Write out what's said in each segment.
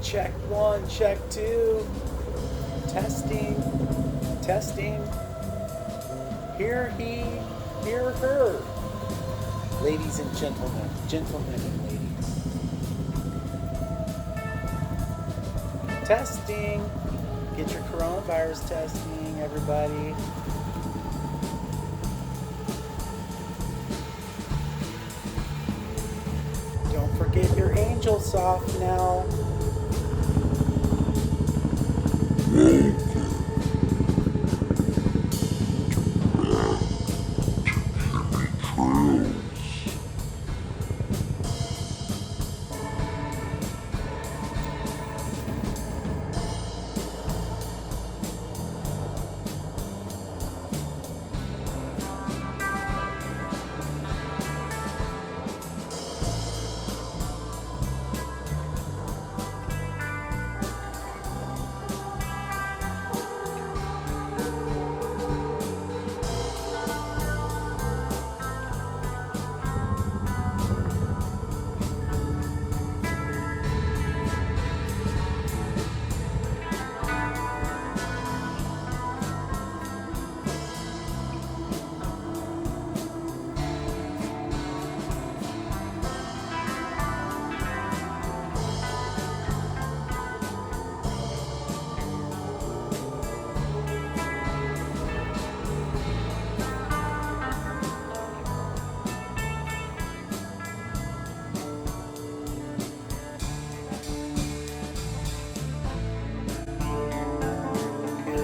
Check one, check two. Testing, testing. Hear he, hear her. Ladies and gentlemen, gentlemen and ladies. Testing. Get your coronavirus testing, everybody. Don't forget your angel soft now.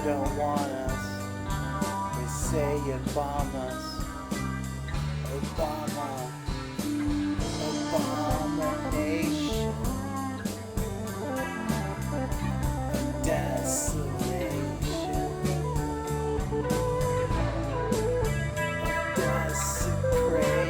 Don't want us. They say you bomb us. Obama. Obama nation. Desolation. Desecration.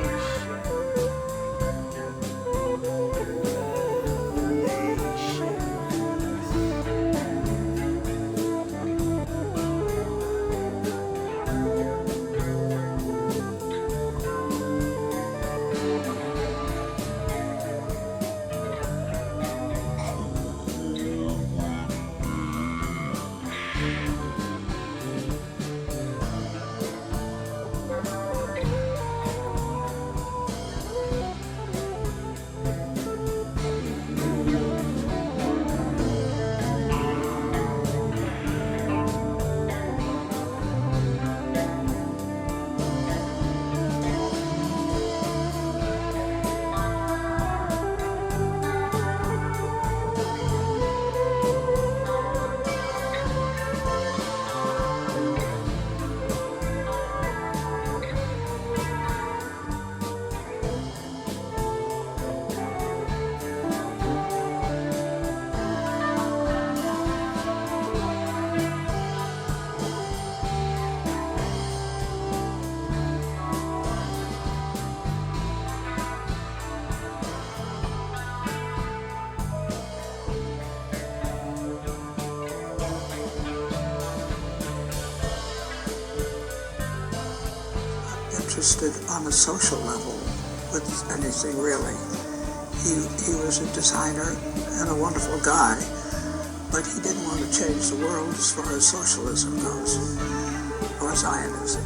Interested on a social level with anything really. He was a designer and a wonderful guy, but he didn't want to change the world as far as socialism goes, or Zionism.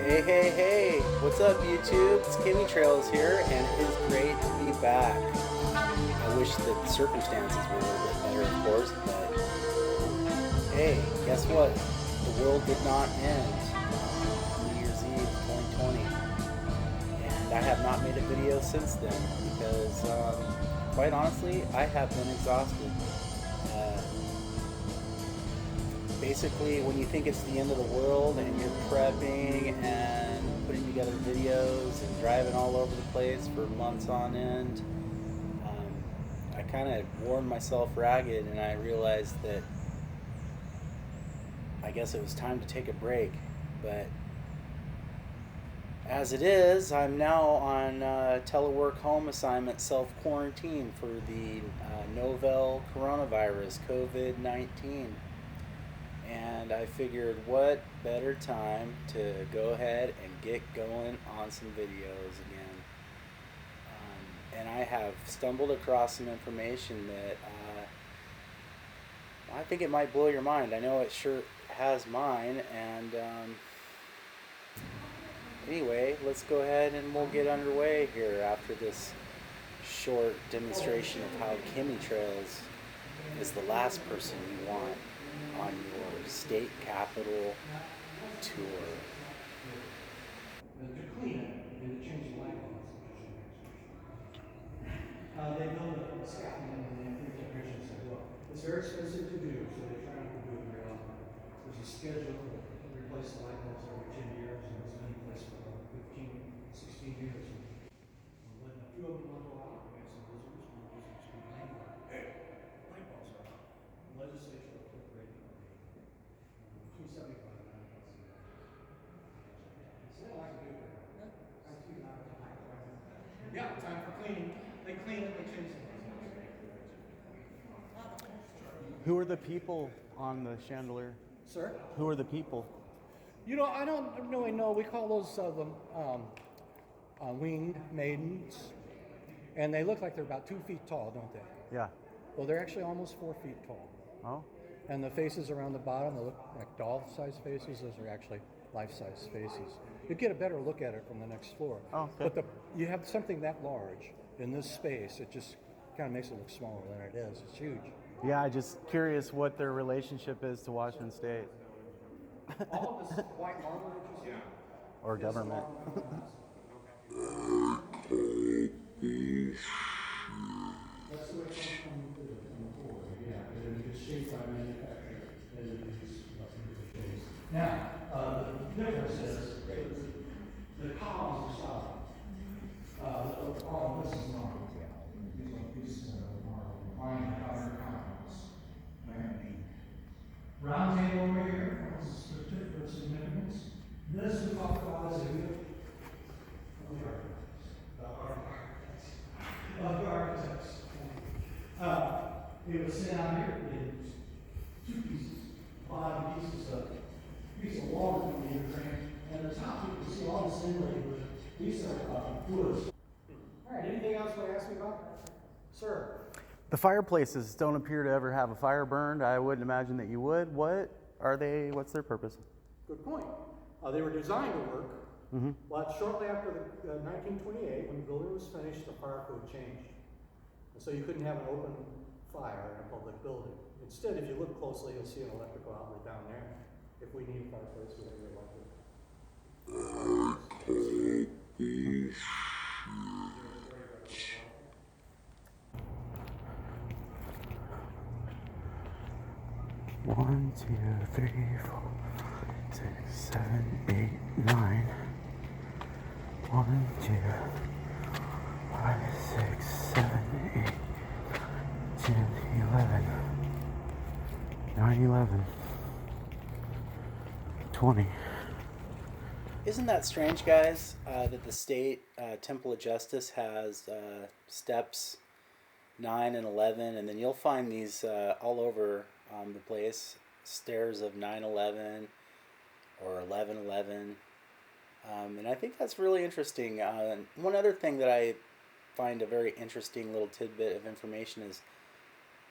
Hey, hey, hey, what's up YouTube? It's Chemtrails here, and it is great to be back. I wish that the circumstances were a little bit better, of course, but hey, guess what? The world did not end on New Year's Eve 2020, and I have not made a video since then because, quite honestly, I have been exhausted. Basically, when you think it's the end of the world and you're prepping and putting together videos and driving all over the place for months on end, I kind of worn myself ragged, and I realized that I guess it was time to take a break. But as it is, I'm now on telework home assignment self-quarantine for the novel coronavirus, COVID-19. and I figured what better time to go ahead and get going on some videos again. And I have stumbled across some information that I think it might blow your mind. I know it sure has mine. And anyway, let's go ahead and we'll get underway here after this short demonstration of how chemitrails is the last person you want on your state capital tour. To clean it and to change the light bulbs, they build a scaffolding and they think technicians say, well, it's very expensive to do, so they try not to do it very often. There's a schedule to replace the light bulbs every 10 years, and it's been in place for about 15, 16 years. When a few of them will go out, we have some visitors complain about, hey, light bulbs are out. The legislature appropriated between 75 and 90,000 dollars. So they don't like to do it. Yeah, time for cleaning. They clean it, they change it. Who are the people on the chandelier? Sir? Who are the people? You know, I don't really know. We call those winged maidens. And they look like they're about 2 feet tall, don't they? Yeah. Well, they're actually almost 4 feet tall. Oh. And the faces around the bottom, they look like doll-sized faces. Those are actually life-size faces. You get a better look at it from the next floor. Oh, okay. But you have something that large in this space, it just kind of makes it look smaller than it is. It's huge. Yeah, I'm just curious what their relationship is to Washington State. All of this white marble that you see? Or government. That's the way it comes from the board. Yeah, it's shaped by manufacturer as it is shapes. Now, the difference is the columns are solid. All of this is marble. These are pieces of marble. Fine powder compounds. Round table over here, what's the particular significance? This we talk about as a gift of the architects. It was sent out here in two pieces, bottom pieces of piece of wall that we frame, and the top you can see all this inlay with these are woods. All right, anything else you want to ask me about? Sir? The fireplaces don't appear to ever have a fire burned. I wouldn't imagine that you would. What are they? What's their purpose? Good point. They were designed to work, but shortly after 1928, when the building was finished, the fire code changed. And so you couldn't have an open fire in a public building. Instead, if you look closely, you'll see an electrical outlet down there. If we need a fireplace, we'll be electric. 1, 2, 3, 4, 6, 7, 8, 9. 1, 2, 5, 6, 7, 8, 10, 11, 9, 11, 20. Isn't that strange, guys, that the state Temple of Justice has steps 9 and 11, and then you'll find these all over the place, stairs of 9/11 or 11/11, and I think that's really interesting. One other thing that I find a very interesting little tidbit of information is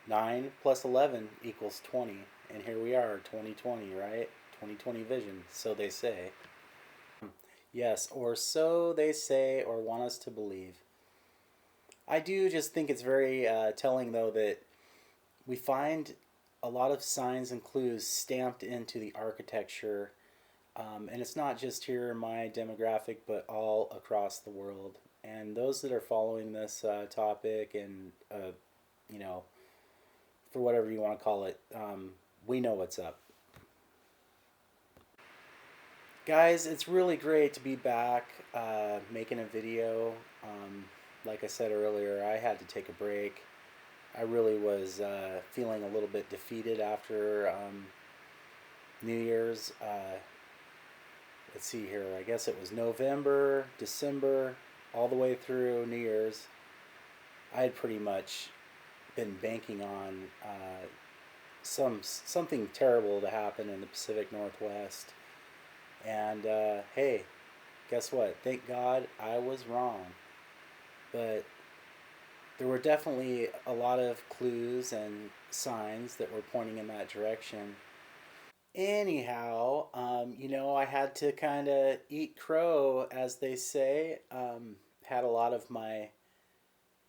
9 plus 11 equals 20, and here we are, 2020, right? 2020 vision, so they say. Yes, or so they say or want us to believe. I do just think it's very telling, though, that we find a lot of signs and clues stamped into the architecture, and it's not just here in my demographic, but all across the world. And those that are following this topic and, you know, for whatever you want to call it, we know what's up. Guys, it's really great to be back making a video. Like I said earlier, I had to take a break. I really was feeling a little bit defeated after New Year's. Let's see here. I guess it was November, December, all the way through New Year's. I had pretty much been banking on something terrible to happen in the Pacific Northwest. And hey, guess what? Thank God I was wrong. But there were definitely a lot of clues and signs that were pointing in that direction. Anyhow, I had to kind of eat crow, as they say. Had a lot of my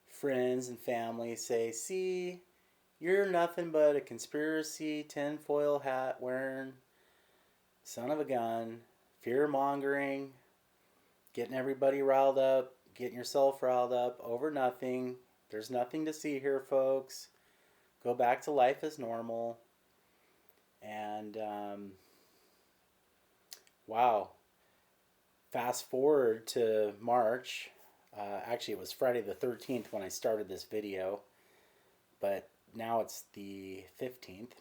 friends and family say, see, you're nothing but a conspiracy tinfoil hat wearing son of a gun, fear mongering, getting everybody riled up, getting yourself riled up over nothing. There's nothing to see here, folks. Go back to life as normal. And wow, fast forward to March. Actually, it was Friday the 13th when I started this video, but now it's the 15th.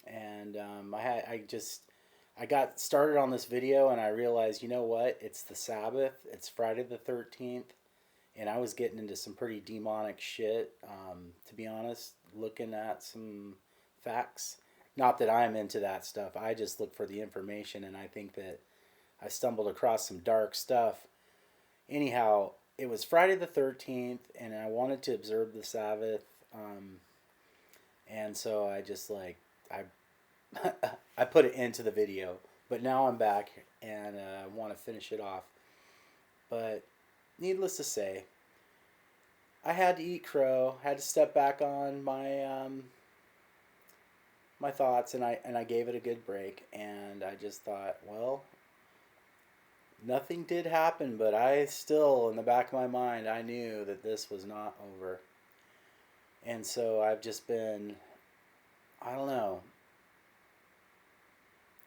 And I got started on this video and I realized, you know what? It's the Sabbath. It's Friday the 13th. And I was getting into some pretty demonic shit, to be honest, looking at some facts. Not that I'm into that stuff. I just look for the information, and I think that I stumbled across some dark stuff. Anyhow, it was Friday the 13th, and I wanted to observe the Sabbath. And so I just I put it into the video. But now I'm back, and I want to finish it off. But needless to say, I had to eat crow. Had to step back on my thoughts, and I gave it a good break. And I just thought, well, nothing did happen, but I still, in the back of my mind, I knew that this was not over. And so I've just been, I don't know,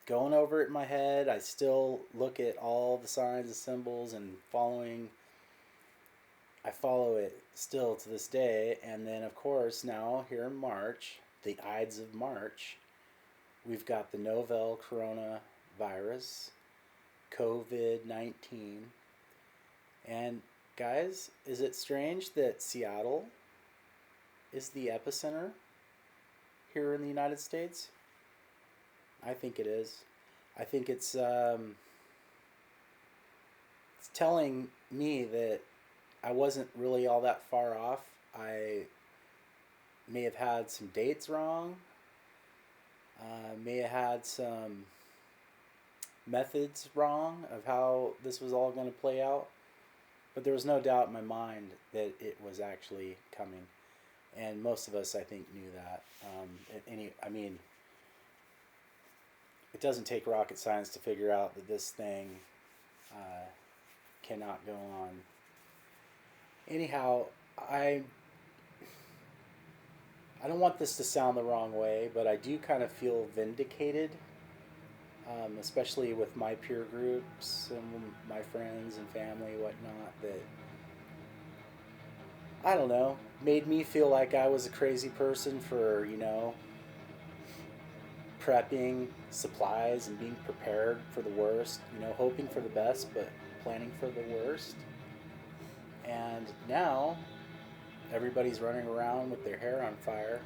going over it in my head. I still look at all the signs and symbols and I follow it still to this day. And then, of course, now here in March, the Ides of March, we've got the novel coronavirus, COVID-19. And guys, is it strange that Seattle is the epicenter here in the United States? I think it is. I think it's telling me that I wasn't really all that far off. I may have had some dates wrong. May have had some methods wrong of how this was all going to play out. But there was no doubt in my mind that it was actually coming. And most of us, I think, knew that. It doesn't take rocket science to figure out that this thing cannot go on. Anyhow, I don't want this to sound the wrong way, but I do kind of feel vindicated, especially with my peer groups and my friends and family, whatnot, that, I don't know, made me feel like I was a crazy person for, prepping supplies and being prepared for the worst, hoping for the best, but planning for the worst. And now everybody's running around with their hair on fire.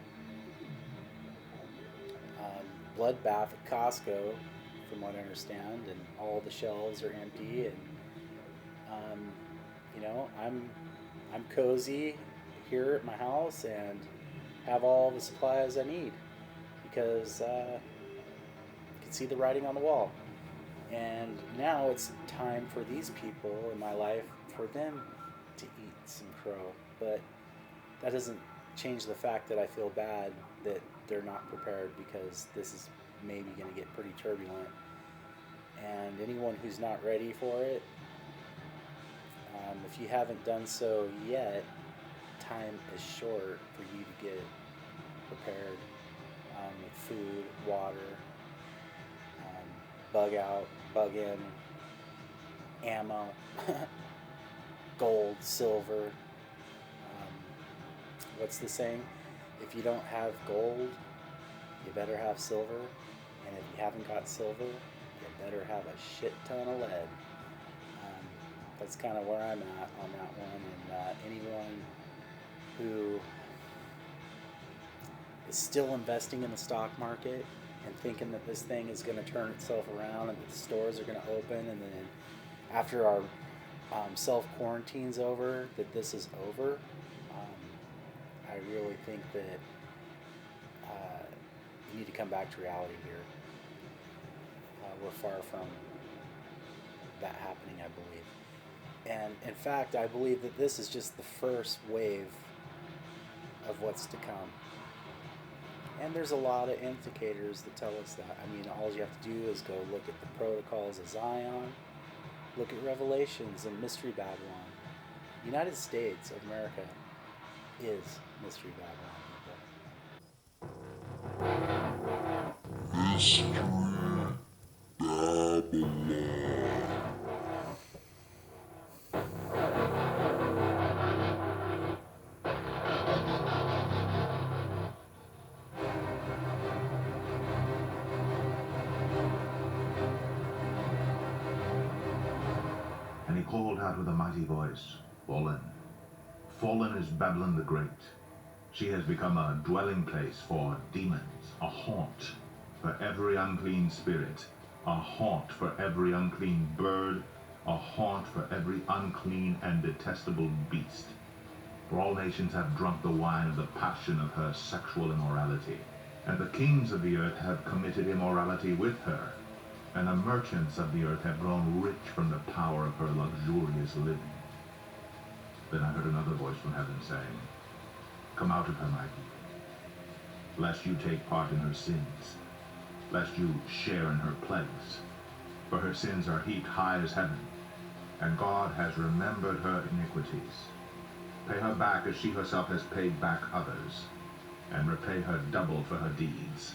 Bloodbath at Costco, from what I understand, and all the shelves are empty. And I'm cozy here at my house and have all the supplies I need because I can see the writing on the wall. And now it's time for these people in my life, for them to eat some crow. But that doesn't change the fact that I feel bad that they're not prepared, because this is maybe going to get pretty turbulent. And anyone who's not ready for it, if you haven't done so yet, time is short for you to get prepared with food, water, bug out, bug in, ammo, gold, silver. What's the saying? If you don't have gold, you better have silver. And if you haven't got silver, you better have a shit ton of lead. That's kind of where I'm at on that one. And anyone who is still investing in the stock market and thinking that this thing is going to turn itself around and that the stores are going to open, and then after our self quarantine's over, that this is over. I really think that you need to come back to reality here. We're far from that happening, I believe. And in fact, I believe that this is just the first wave of what's to come. And there's a lot of indicators that tell us that. I mean, all you have to do is go look at the protocols of Zion, look at Revelations and Mystery Babylon. United States of America is Mystery Babylon, people. Mystery Babylon. And he called out with a mighty voice, Fallen. Fallen is Babylon the Great. She has become a dwelling place for demons, a haunt for every unclean spirit, a haunt for every unclean bird, a haunt for every unclean and detestable beast. For all nations have drunk the wine of the passion of her sexual immorality, and the kings of the earth have committed immorality with her, and the merchants of the earth have grown rich from the power of her luxurious living. Then I heard another voice from heaven saying, Come out of her, my people, lest you take part in her sins, lest you share in her plagues. For her sins are heaped high as heaven, and God has remembered her iniquities. Pay her back as she herself has paid back others, and repay her double for her deeds.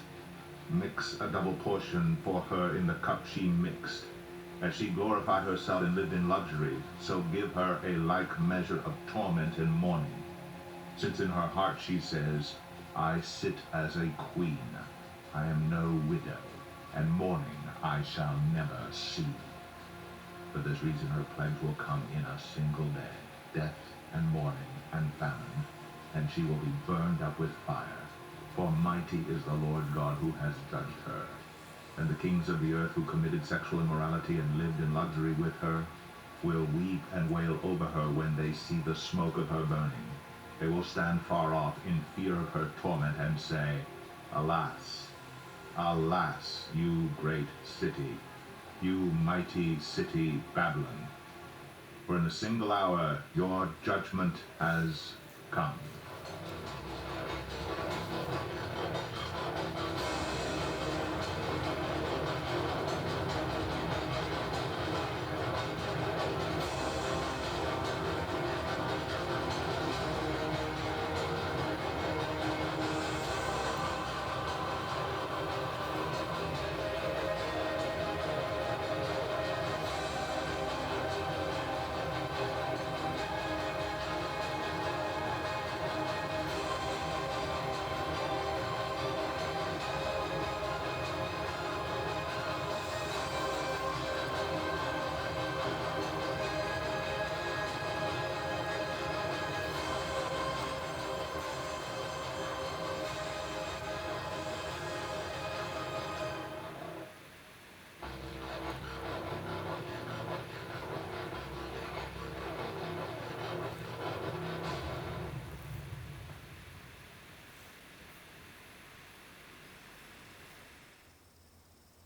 Mix a double portion for her in the cup she mixed. As she glorified herself and lived in luxury, so give her a like measure of torment and mourning. Since in her heart she says, I sit as a queen, I am no widow, and mourning I shall never see. For this reason her plagues will come in a single day, death and mourning and famine, and she will be burned up with fire. For mighty is the Lord God who has judged her. And the kings of the earth who committed sexual immorality and lived in luxury with her will weep and wail over her when they see the smoke of her burning. They will stand far off in fear of her torment and say, Alas, alas, you great city, you mighty city Babylon, for in a single hour your judgment has come.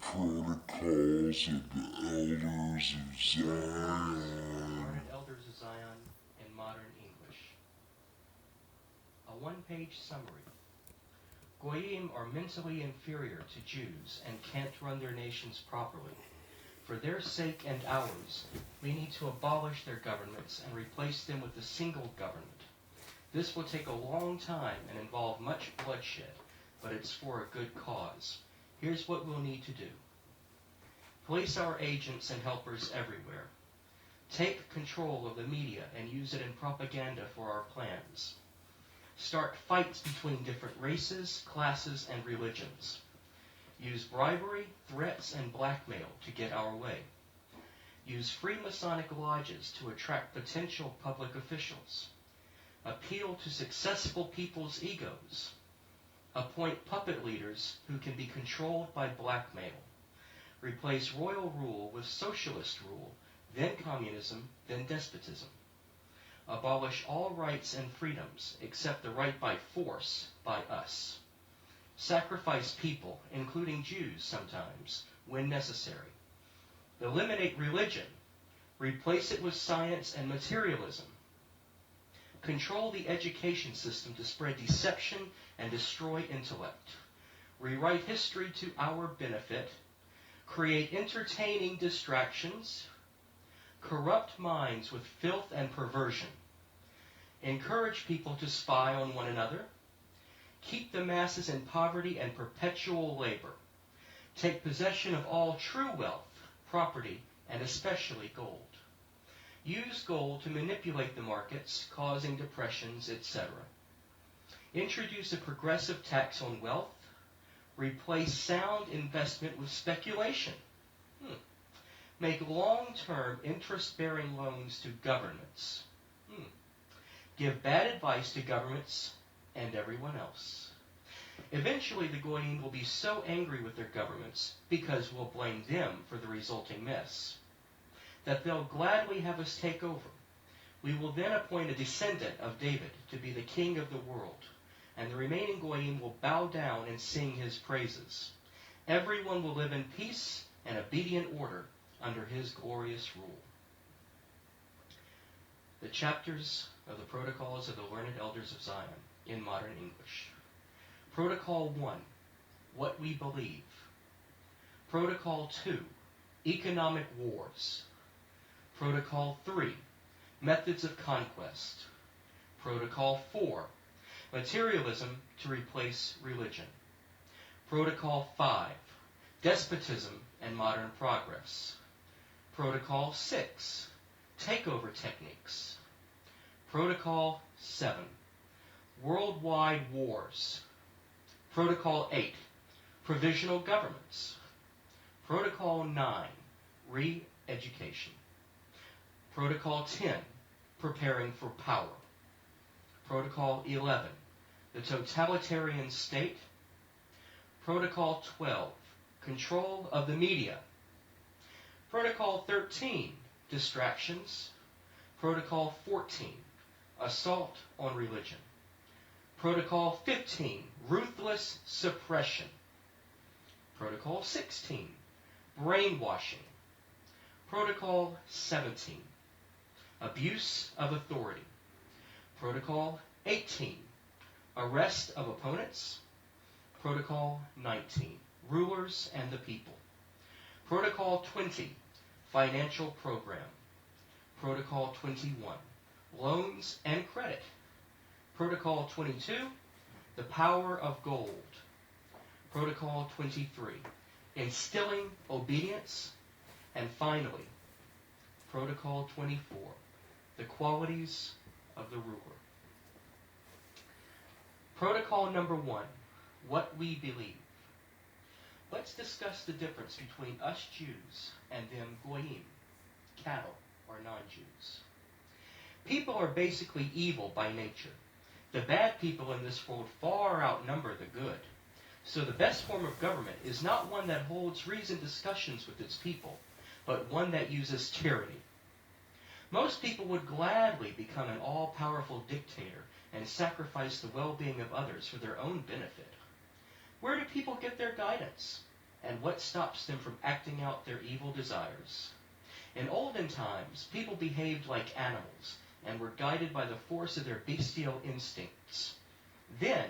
Protocols of the Elders of Zion. Current Elders of Zion in modern English. A one-page summary. Goyim are mentally inferior to Jews and can't run their nations properly. For their sake and ours, we need to abolish their governments and replace them with a single government. This will take a long time and involve much bloodshed, but it's for a good cause. Here's what we'll need to do. Place our agents and helpers everywhere. Take control of the media and use it in propaganda for our plans. Start fights between different races, classes, and religions. Use bribery, threats, and blackmail to get our way. Use free Masonic lodges to attract potential public officials. Appeal to successful people's egos. Appoint puppet leaders who can be controlled by blackmail. Replace royal rule with socialist rule, then communism, then despotism. Abolish all rights and freedoms except the right by force by us. Sacrifice people, including Jews sometimes, when necessary. Eliminate religion. Replace it with science and materialism. Control the education system to spread deception and destroy intellect. Rewrite history to our benefit. Create entertaining distractions. Corrupt minds with filth and perversion. Encourage people to spy on one another. Keep the masses in poverty and perpetual labor. Take possession of all true wealth, property, and especially gold. Use gold to manipulate the markets, causing depressions, etc. Introduce a progressive tax on wealth. Replace sound investment with speculation. Make long-term interest-bearing loans to governments. Give bad advice to governments and everyone else. Eventually, the Goyim will be so angry with their governments, because we'll blame them for the resulting mess, that they'll gladly have us take over. We will then appoint a descendant of David to be the king of the world, and the remaining Goyim will bow down and sing his praises. Everyone will live in peace and obedient order under his glorious rule. The chapters of the Protocols of the Learned Elders of Zion in modern English. Protocol 1, What We Believe. Protocol 2, Economic Wars. Protocol 3, Methods of Conquest. Protocol 4, Materialism to replace religion. Protocol 5, Despotism and modern progress. Protocol 6, Takeover techniques. Protocol 7, Worldwide wars. Protocol 8, Provisional governments. Protocol 9, Re-education. Protocol 10, Preparing for power. Protocol 11, the totalitarian state. Protocol 12, control of the media. Protocol 13, distractions. Protocol 14, assault on religion. Protocol 15, ruthless suppression. Protocol 16, brainwashing. Protocol 17, abuse of authority. Protocol 18, arrest of opponents. Protocol 19, rulers and the people. Protocol 20, financial program. Protocol 21, loans and credit. Protocol 22, the power of gold. Protocol 23, instilling obedience. And finally, Protocol 24, the qualities of the ruler. Protocol number 1, what we believe. Let's discuss the difference between us Jews and them Goyim, cattle or non-Jews. People are basically evil by nature. The bad people in this world far outnumber the good. So the best form of government is not one that holds reasoned discussions with its people, but one that uses tyranny. Most people would gladly become an all-powerful dictator and sacrifice the well-being of others for their own benefit. Where do people get their guidance? And what stops them from acting out their evil desires? In olden times, people behaved like animals and were guided by the force of their bestial instincts. Then,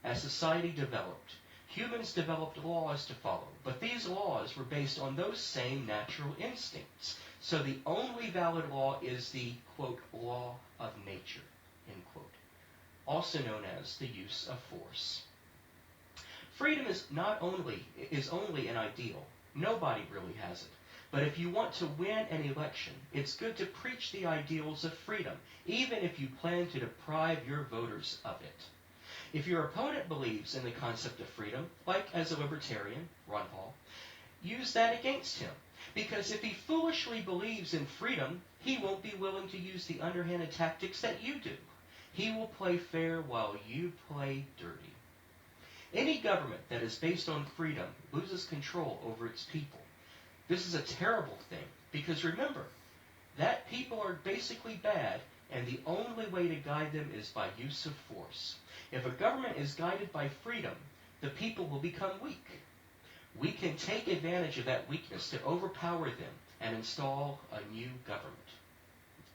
as society developed, humans developed laws to follow, but these laws were based on those same natural instincts. So the only valid law is the, quote, law of nature, end quote, also known as the use of force. Freedom is only an ideal. Nobody really has it. But if you want to win an election, it's good to preach the ideals of freedom, even if you plan to deprive your voters of it. If your opponent believes in the concept of freedom, like as a libertarian, Ron Paul, use that against him. Because if he foolishly believes in freedom, he won't be willing to use the underhanded tactics that you do. He will play fair while you play dirty. Any government that is based on freedom loses control over its people. This is a terrible thing, because remember, that people are basically bad, and the only way to guide them is by use of force. If a government is guided by freedom, the people will become weak. We can take advantage of that weakness to overpower them and install a new government.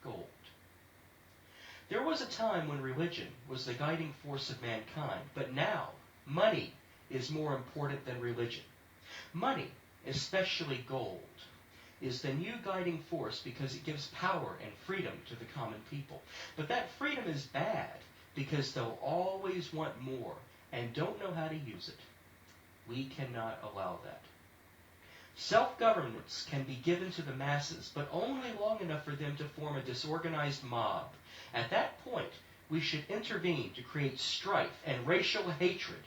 Gold. There was a time when religion was the guiding force of mankind, but now money is more important than religion. Money, especially gold, is the new guiding force because it gives power and freedom to the common people. But that freedom is bad because they'll always want more and don't know how to use it. We cannot allow that. Self-governance can be given to the masses, but only long enough for them to form a disorganized mob. At that point, we should intervene to create strife and racial hatred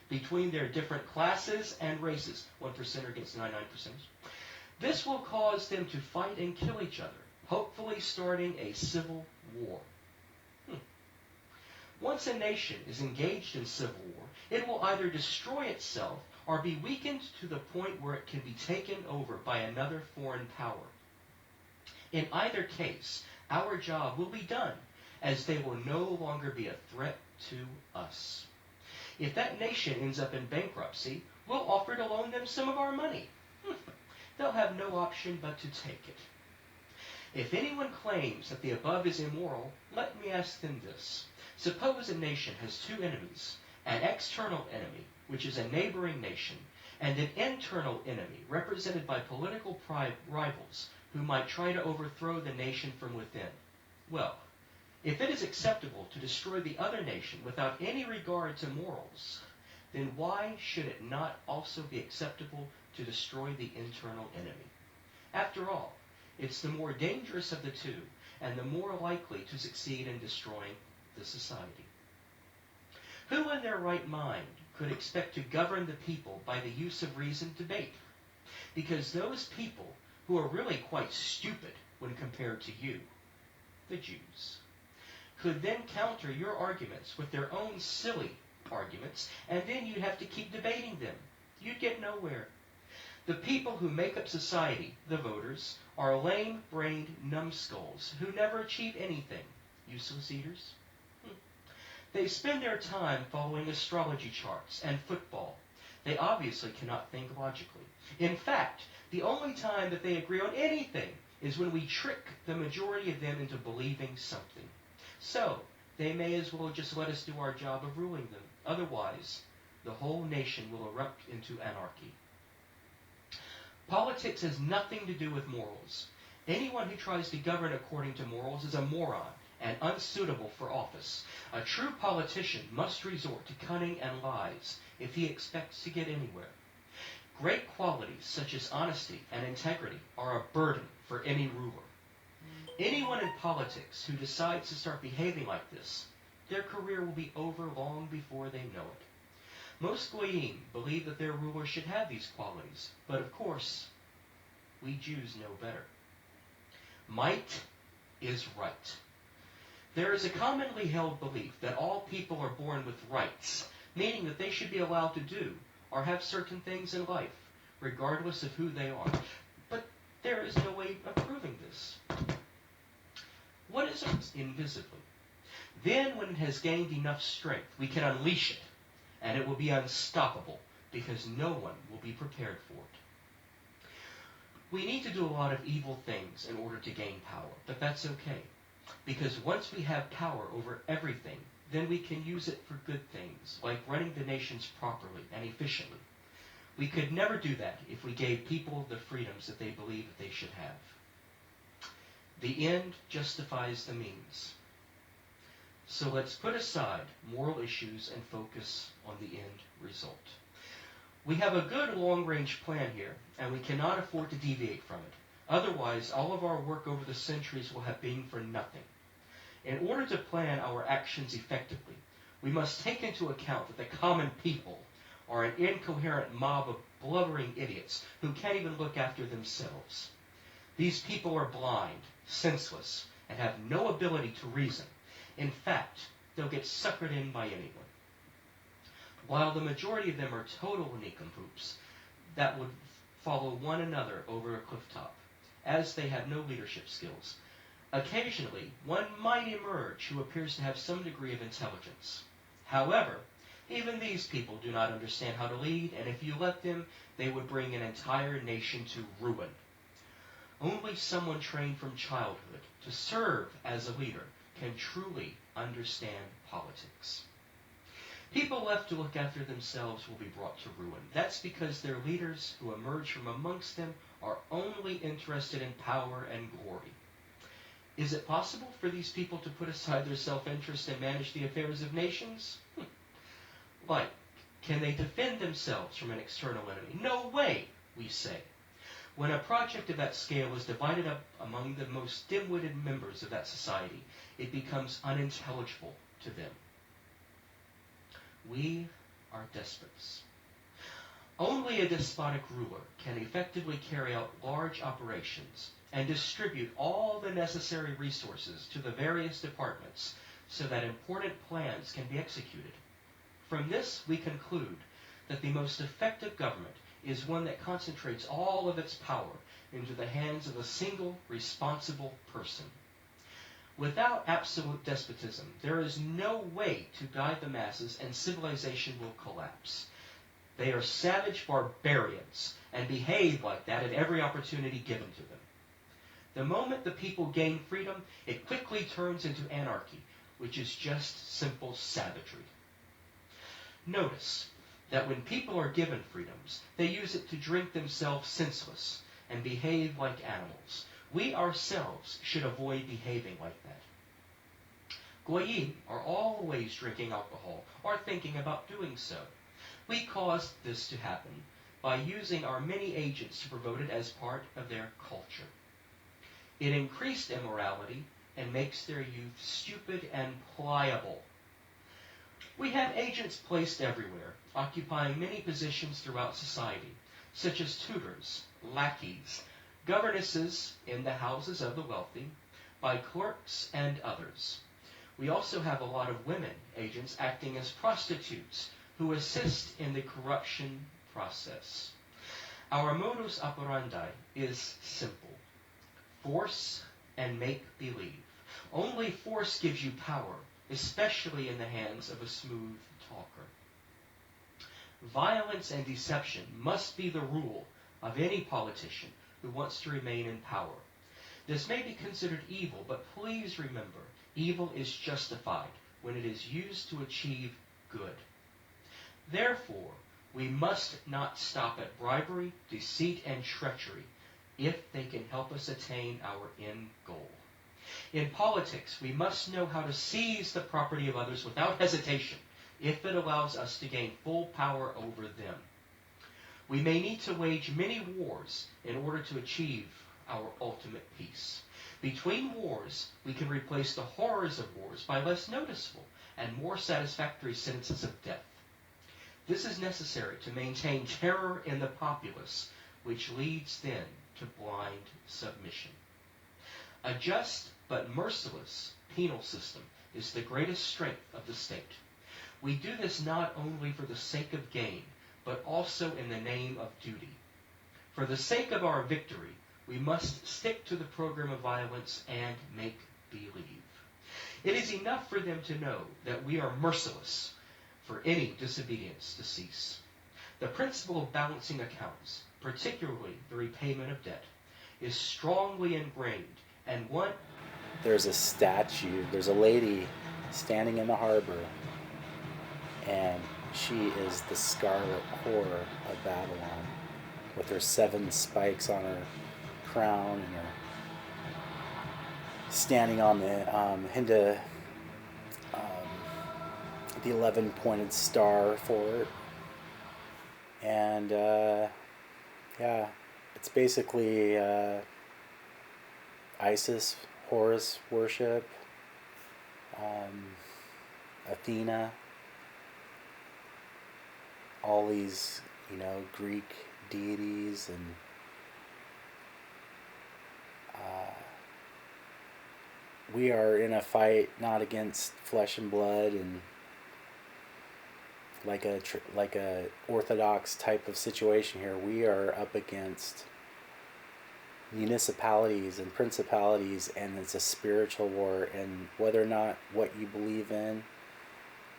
between their different classes and races, 1% against 99%. This will cause them to fight and kill each other, hopefully starting a civil war. Once a nation is engaged in civil war, it will either destroy itself or be weakened to the point where it can be taken over by another foreign power. In either case, our job will be done, as they will no longer be a threat to us. If that nation ends up in bankruptcy, we'll offer to loan them some of our money. They'll have no option but to take it. If anyone claims that the above is immoral, let me ask them this. Suppose a nation has two enemies, an external enemy, which is a neighboring nation, and an internal enemy, represented by political rivals, who might try to overthrow the nation from within. Well, if it is acceptable to destroy the other nation without any regard to morals, then why should it not also be acceptable to destroy the internal enemy? After all, it's the more dangerous of the two, and the more likely to succeed in destroying the society. Who in their right mind could expect to govern the people by the use of reasoned debate? Because those people who are really quite stupid when compared to you, the Jews, could then counter your arguments with their own silly arguments, and then you'd have to keep debating them. You'd get nowhere. The people who make up society, the voters, are lame-brained numbskulls who never achieve anything. Useless eaters. They spend their time following astrology charts and football. They obviously cannot think logically. In fact, the only time that they agree on anything is when we trick the majority of them into believing something. So, they may as well just let us do our job of ruling them. Otherwise, the whole nation will erupt into anarchy. Politics has nothing to do with morals. Anyone who tries to govern according to morals is a moron and unsuitable for office. A true politician must resort to cunning and lies if he expects to get anywhere. Great qualities such as honesty and integrity are a burden for any ruler. Anyone in politics who decides to start behaving like this, their career will be over long before they know it. Most Goyim believe that their ruler should have these qualities, but of course, we Jews know better. Might is right. There is a commonly held belief that all people are born with rights, meaning that they should be allowed to do or have certain things in life, regardless of who they are. But there is no way of proving this. What is it? Invisibly. Then, when it has gained enough strength, we can unleash it, and it will be unstoppable, because no one will be prepared for it. We need to do a lot of evil things in order to gain power, but that's okay. Because once we have power over everything, then we can use it for good things, like running the nations properly and efficiently. We could never do that if we gave people the freedoms that they believe that they should have. The end justifies the means. So let's put aside moral issues and focus on the end result. We have a good long-range plan here, and we cannot afford to deviate from it. Otherwise, all of our work over the centuries will have been for nothing. In order to plan our actions effectively, we must take into account that the common people are an incoherent mob of blubbering idiots who can't even look after themselves. These people are blind, senseless, and have no ability to reason. In fact, they'll get suckered in by anyone. while the majority of them are total nincompoops that would follow one another over a cliff top, as they have no leadership skills. Occasionally, one might emerge who appears to have some degree of intelligence. However, even these people do not understand how to lead, and if you let them, they would bring an entire nation to ruin. Only someone trained from childhood to serve as a leader can truly understand politics. People left to look after themselves will be brought to ruin. That's because their leaders who emerge from amongst them are only interested in power and glory. Is it possible for these people to put aside their self-interest and manage the affairs of nations? Like, can they defend themselves from an external enemy? No way, we say. When a project of that scale is divided up among the most dim-witted members of that society, it becomes unintelligible to them. We are despots. Only a despotic ruler can effectively carry out large operations and distribute all the necessary resources to the various departments so that important plans can be executed. From this, we conclude that the most effective government is one that concentrates all of its power into the hands of a single responsible person. Without absolute despotism, there is no way to guide the masses, and civilization will collapse. They are savage barbarians and behave like that at every opportunity given to them. The moment the people gain freedom, it quickly turns into anarchy, which is just simple savagery. Notice that when people are given freedoms, they use it to drink themselves senseless and behave like animals. We ourselves should avoid behaving like that. Goyim are always drinking alcohol or thinking about doing so. We caused this to happen by using our many agents to promote it as part of their culture. It increased immorality and makes their youth stupid and pliable. We have agents placed everywhere, occupying many positions throughout society, such as tutors, lackeys, governesses in the houses of the wealthy, by clerks and others. We also have a lot of women agents acting as prostitutes who assist in the corruption process. Our modus operandi is simple: force and make-believe. Only force gives you power, especially in the hands of a smooth talker. Violence and deception must be the rule of any politician who wants to remain in power. This may be considered evil, but please remember, evil is justified when it is used to achieve good. Therefore, we must not stop at bribery, deceit, and treachery if they can help us attain our end goal. In politics, we must know how to seize the property of others without hesitation if it allows us to gain full power over them. We may need to wage many wars in order to achieve our ultimate peace. Between wars, we can replace the horrors of wars by less noticeable and more satisfactory sentences of death. This is necessary to maintain terror in the populace, which leads then to blind submission. A just but merciless penal system is the greatest strength of the state. We do this not only for the sake of gain, but also in the name of duty. For the sake of our victory, we must stick to the program of violence and make believe. It is enough for them to know that we are merciless for any disobedience to cease. The principle of balancing accounts, particularly the repayment of debt, is strongly ingrained, and one... There's a statue, there's a lady standing in the harbor, and she is the scarlet whore of Babylon, with her 7 spikes on her crown and her standing on the the 11-pointed star for it. And yeah, it's basically Isis, Horus worship, Athena, all these, Greek deities, and we are in a fight not against flesh and blood and like a orthodox type of situation here. We are up against municipalities and principalities, and it's a spiritual war. And whether or not what you believe in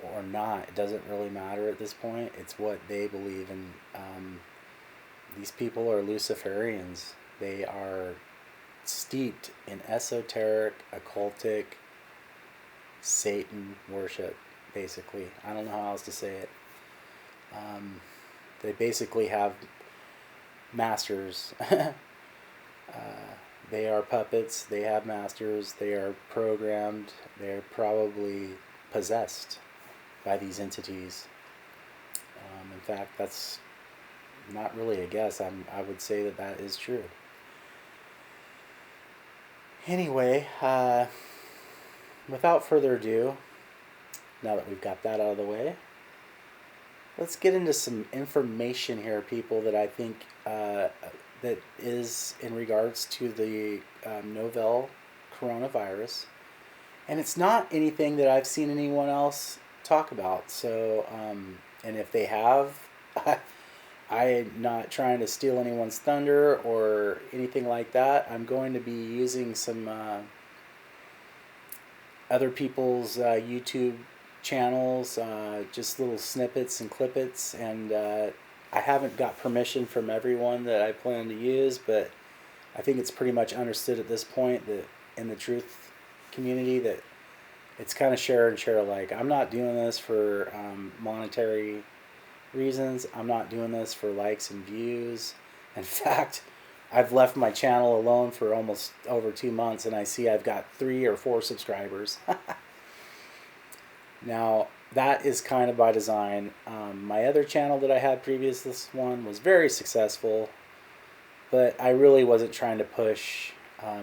or not, it doesn't really matter at this point. It's what they believe in. These people are Luciferians. They are steeped in esoteric, occultic, Satan worship, basically. I don't know how else to say it. They basically have masters. They are puppets. They have masters. They are programmed. They're probably possessed by these entities. In fact, that's not really a guess. I would say that that is true. Anyway, without further ado, now that we've got that out of the way, let's get into some information here, people, that I think that is in regards to the novel coronavirus. And it's not anything that I've seen anyone else talk about. So, and if they have, I'm not trying to steal anyone's thunder or anything like that. I'm going to be using some other people's YouTube channels, just little snippets and clippets, and I haven't got permission from everyone that I plan to use, but I think it's pretty much understood at this point that in the truth community that it's kind of share and share alike. I'm not doing this for monetary reasons. I'm not doing this for likes and views. In fact, I've left my channel alone for almost over 2 months, and I see I've got 3 or 4 subscribers. Now, that is kind of by design. My other channel that I had previous, this one, was very successful, but I really wasn't trying to push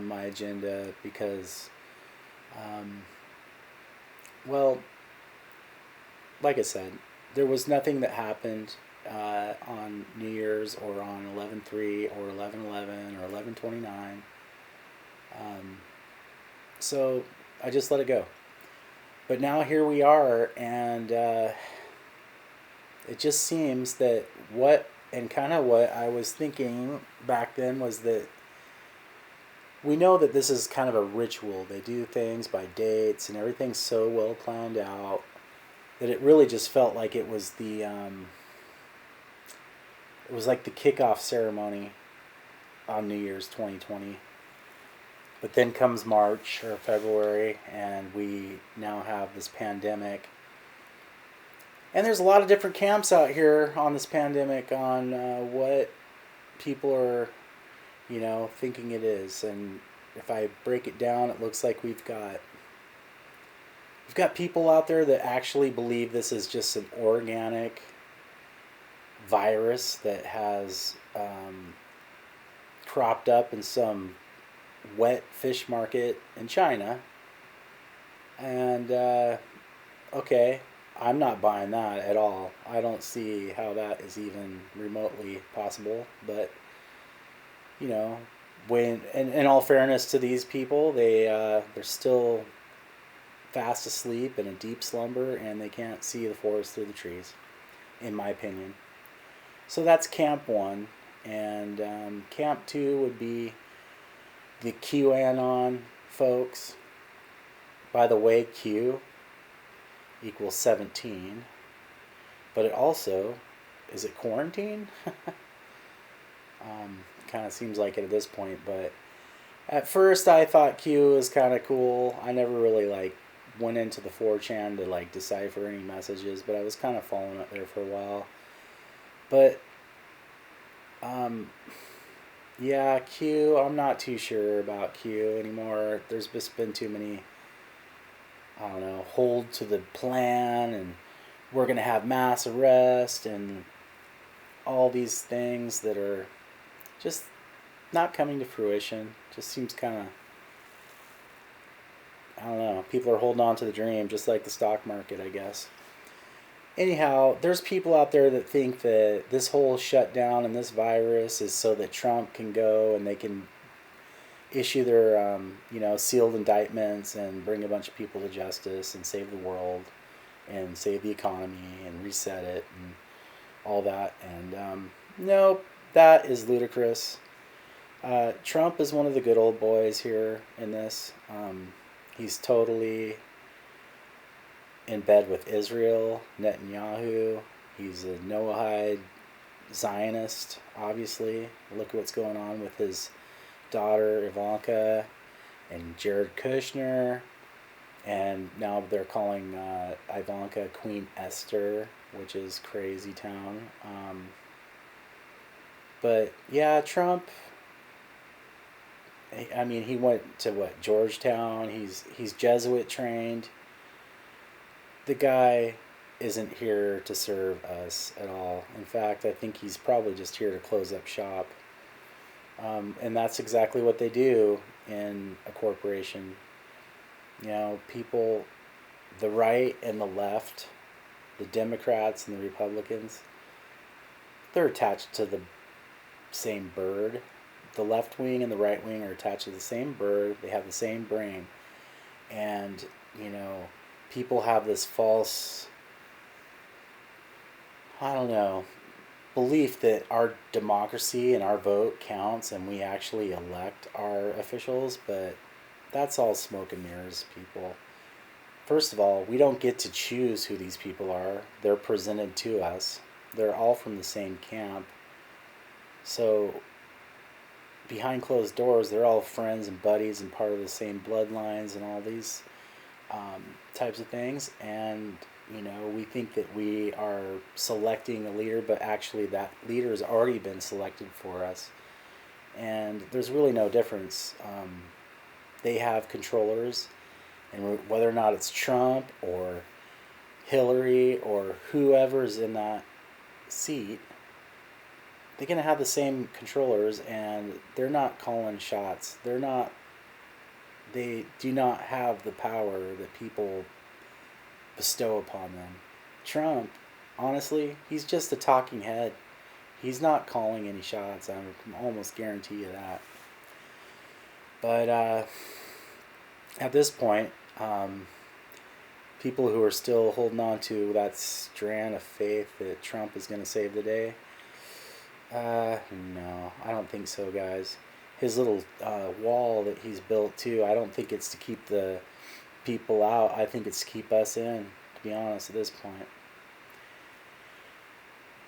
my agenda because, well, like I said, there was nothing that happened on New Year's or on 11/3 or 11/11 or 11/29. So I just let it go. But now here we are, and it just seems that what I was thinking back then was that we know that this is kind of a ritual. They do things by dates, and everything's so well planned out that it really just felt like it was the it was like the kickoff ceremony on New Year's 2020. But then comes March or February, and we now have this pandemic. And there's a lot of different camps out here on this pandemic on what people are, thinking it is. And if I break it down, it looks like we've got people out there that actually believe this is just an organic virus that has cropped up in some wet fish market in China. And okay, I'm not buying that at all. I don't see how that is even remotely possible. But when in all fairness to these people, they're still fast asleep in a deep slumber, and they can't see the forest through the trees, in my opinion. So that's camp 1, and camp 2 would be the QAnon folks. By the way, Q equals 17, but it also, is it quarantine? Kind of seems like it at this point, but at first I thought Q was kind of cool. I never really went into the 4chan to decipher any messages, but I was kind of following it there for a while. But yeah, Q, I'm not too sure about Q anymore. There's just been too many, I don't know, hold to the plan, and we're going to have mass arrest, and all these things that are just not coming to fruition. Just seems kind of, I don't know, people are holding on to the dream, just like the stock market, I guess. Anyhow, there's people out there that think that this whole shutdown and this virus is so that Trump can go and they can issue their, sealed indictments and bring a bunch of people to justice and save the world. and save the economy and reset it and all that. And no, that is ludicrous. Trump is one of the good old boys here in this. He's totally in bed with Israel, Netanyahu. He's a Noahide Zionist, obviously. Look at what's going on with his daughter Ivanka and Jared Kushner. And now they're calling Ivanka Queen Esther, which is crazy town. But yeah, Trump. I mean, he went to what, Georgetown. He's Jesuit trained. The guy isn't here to serve us at all. In fact, I think he's probably just here to close up shop. And that's exactly what they do in a corporation. You know, people, the right and the left, the Democrats and the Republicans, they're attached to the same bird. The left wing and the right wing are attached to the same bird. They have the same brain. And, you know, people have this false, I don't know, belief that our democracy and our vote counts and we actually elect our officials, but that's all smoke and mirrors, people. First of all, we don't get to choose who these people are. They're presented to us. They're all from the same camp. So behind closed doors, they're all friends and buddies and part of the same bloodlines and all these types of things. And, you know, we think that we are selecting a leader, but actually that leader has already been selected for us. And there's really no difference. They have controllers, and whether or not it's Trump or Hillary or whoever's in that seat, they're going to have the same controllers, and they're not calling shots. They do not have the power that people bestow upon them. Trump, honestly, he's just a talking head. He's not calling any shots. I can almost guarantee you that. But at this point, people who are still holding on to that strand of faith that Trump is going to save the day, no, I don't think so, guys. His little wall that he's built, too, I don't think it's to keep the people out. I think it's to keep us in, to be honest, at this point.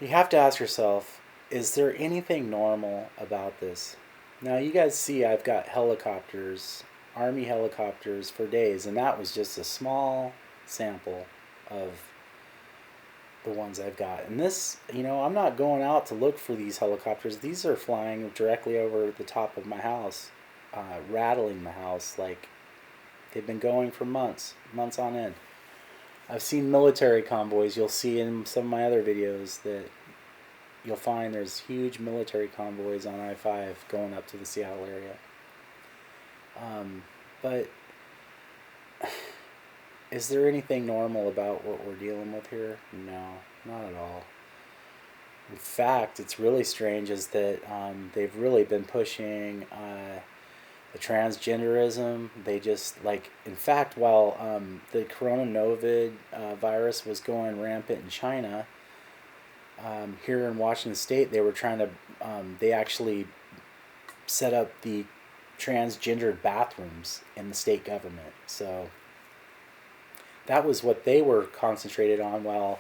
You have to ask yourself, is there anything normal about this? Now, you guys see I've got helicopters, Army helicopters for days, and that was just a small sample of the ones I've got. And this, you know, I'm not going out to look for these helicopters. These are flying directly over the top of my house, rattling the house like they've been going for months on end. I've seen military convoys. You'll see in some of my other videos that you'll find there's huge military convoys on I-5 going up to the Seattle area. But is there anything normal about what we're dealing with here? No, not at all. In fact, it's really strange is that they've really been pushing the transgenderism. They just, like, in fact, while the coronavirus virus was going rampant in China, here in Washington State, they were trying to, they actually set up the transgendered bathrooms in the state government. So that was what they were concentrated on while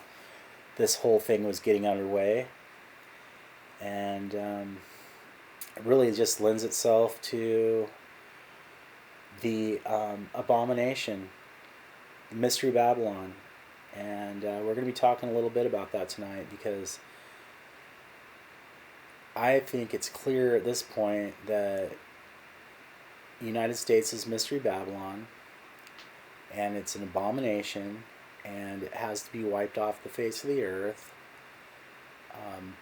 this whole thing was getting underway. And it really just lends itself to the abomination, Mystery Babylon. And we're going to be talking a little bit about that tonight, because I think it's clear at this point that the United States is Mystery Babylon, and it's an abomination, and it has to be wiped off the face of the earth,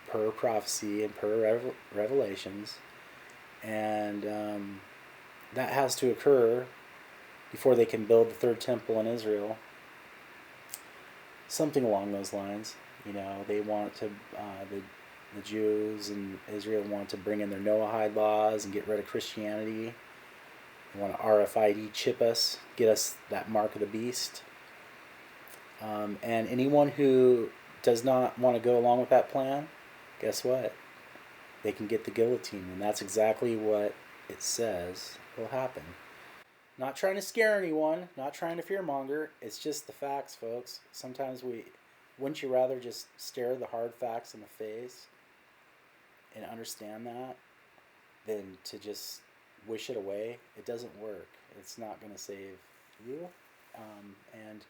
per prophecy and per revelations. And that has to occur before they can build the third temple in Israel. Something along those lines. You know, they want to, the Jews in Israel want to bring in their Noahide laws and get rid of Christianity. They want to RFID chip us, get us that mark of the beast. And anyone who does not want to go along with that plan, guess what? They can get the guillotine, and that's exactly what it says will happen. Not trying to scare anyone, not trying to fearmonger. It's just the facts, folks. Sometimes wouldn't you rather just stare the hard facts in the face and understand that than to just wish it away? It doesn't work. It's not going to save you. And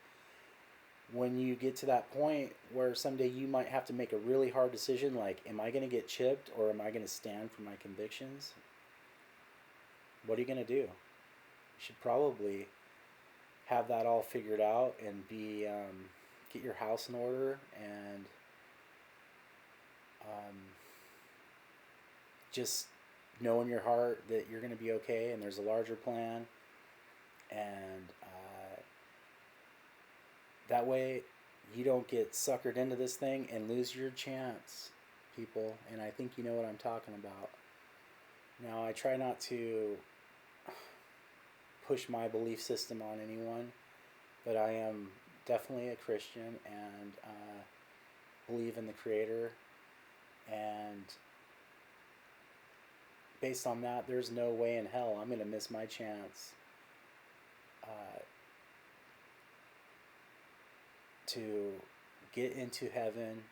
when you get to that point where someday you might have to make a really hard decision, like, am I going to get chipped or am I going to stand for my convictions? What are you going to do? You should probably have that all figured out and get your house in order and just know in your heart that you're going to be okay and there's a larger plan, and that way you don't get suckered into this thing and lose your chance, people. And I think you know what I'm talking about. Now, I try not to push my belief system on anyone, but I am definitely a Christian and believe in the Creator, and based on that, there's no way in hell I'm going to miss my chance to get into heaven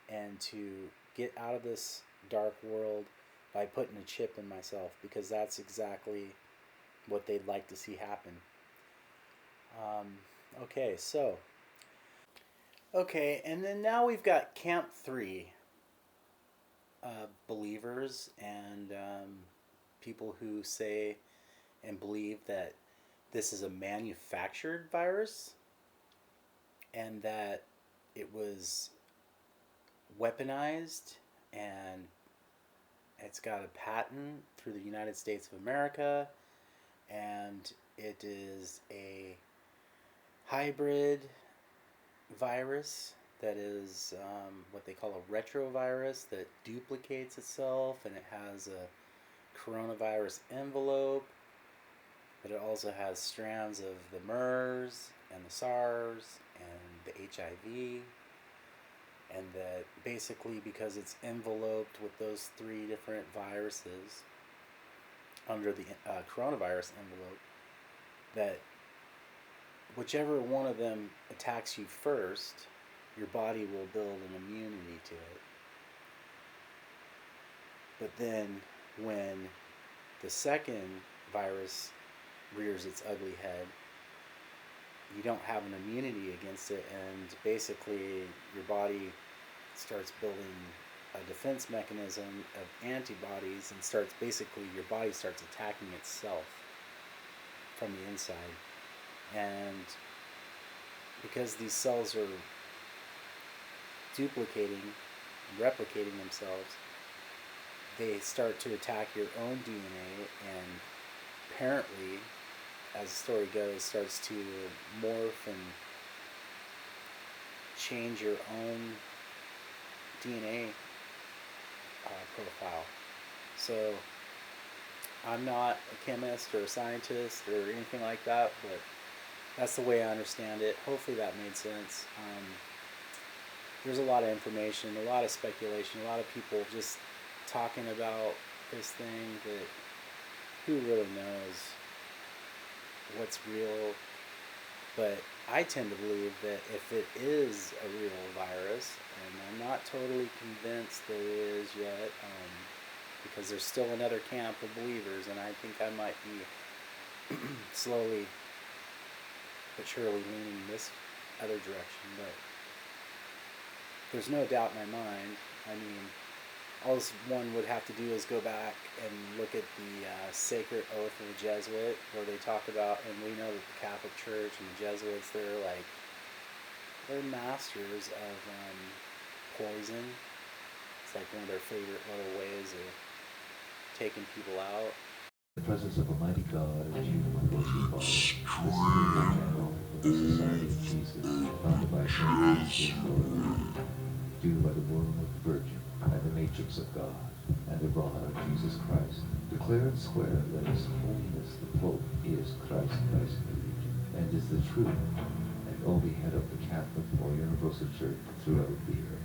and to get out of this dark world by putting a chip in myself, because that's exactly what they'd like to see happen. Okay, and then now we've got Camp 3. Believers and people who say and believe that this is a manufactured virus and that it was weaponized and it's got a patent through the United States of America, and it is a hybrid virus that is what they call a retrovirus that duplicates itself, and it has a coronavirus envelope, but it also has strands of the MERS and the SARS and the HIV, and that basically because it's enveloped with those 3 different viruses under the coronavirus envelope, that whichever one of them attacks you first, your body will build an immunity to it. But then when the second virus rears its ugly head, you don't have an immunity against it, and basically your body starts building a defense mechanism of antibodies and your body starts attacking itself from the inside. And because these cells are duplicating and replicating themselves, they start to attack your own DNA, and apparently, as the story goes, starts to morph and change your own DNA profile. So I'm not a chemist or a scientist or anything like that, but that's the way I understand it. Hopefully that made sense. There's a lot of information, a lot of speculation, a lot of people just talking about this thing that who really knows what's real. But I tend to believe that if it is a real virus, and I'm not totally convinced that it is yet, because there's still another camp of believers, and I think I might be slowly but surely leaning this other direction. But there's no doubt in my mind. I mean, all this one would have to do is go back and look at the Sacred Oath of the Jesuit, where they talk about, and we know that the Catholic Church and the Jesuits, they're masters of poison. It's like one of their favorite little ways of taking people out. The presence of Almighty God and you, my Lord, this is the channel for the Society of Jesus, founded by Saint due by the womb of the Virgin, and the matrix of God, and the rod of Jesus Christ. Declare and swear that His Holiness the Pope is Christ, and is the true and only head of the Catholic or Universal Church throughout the year.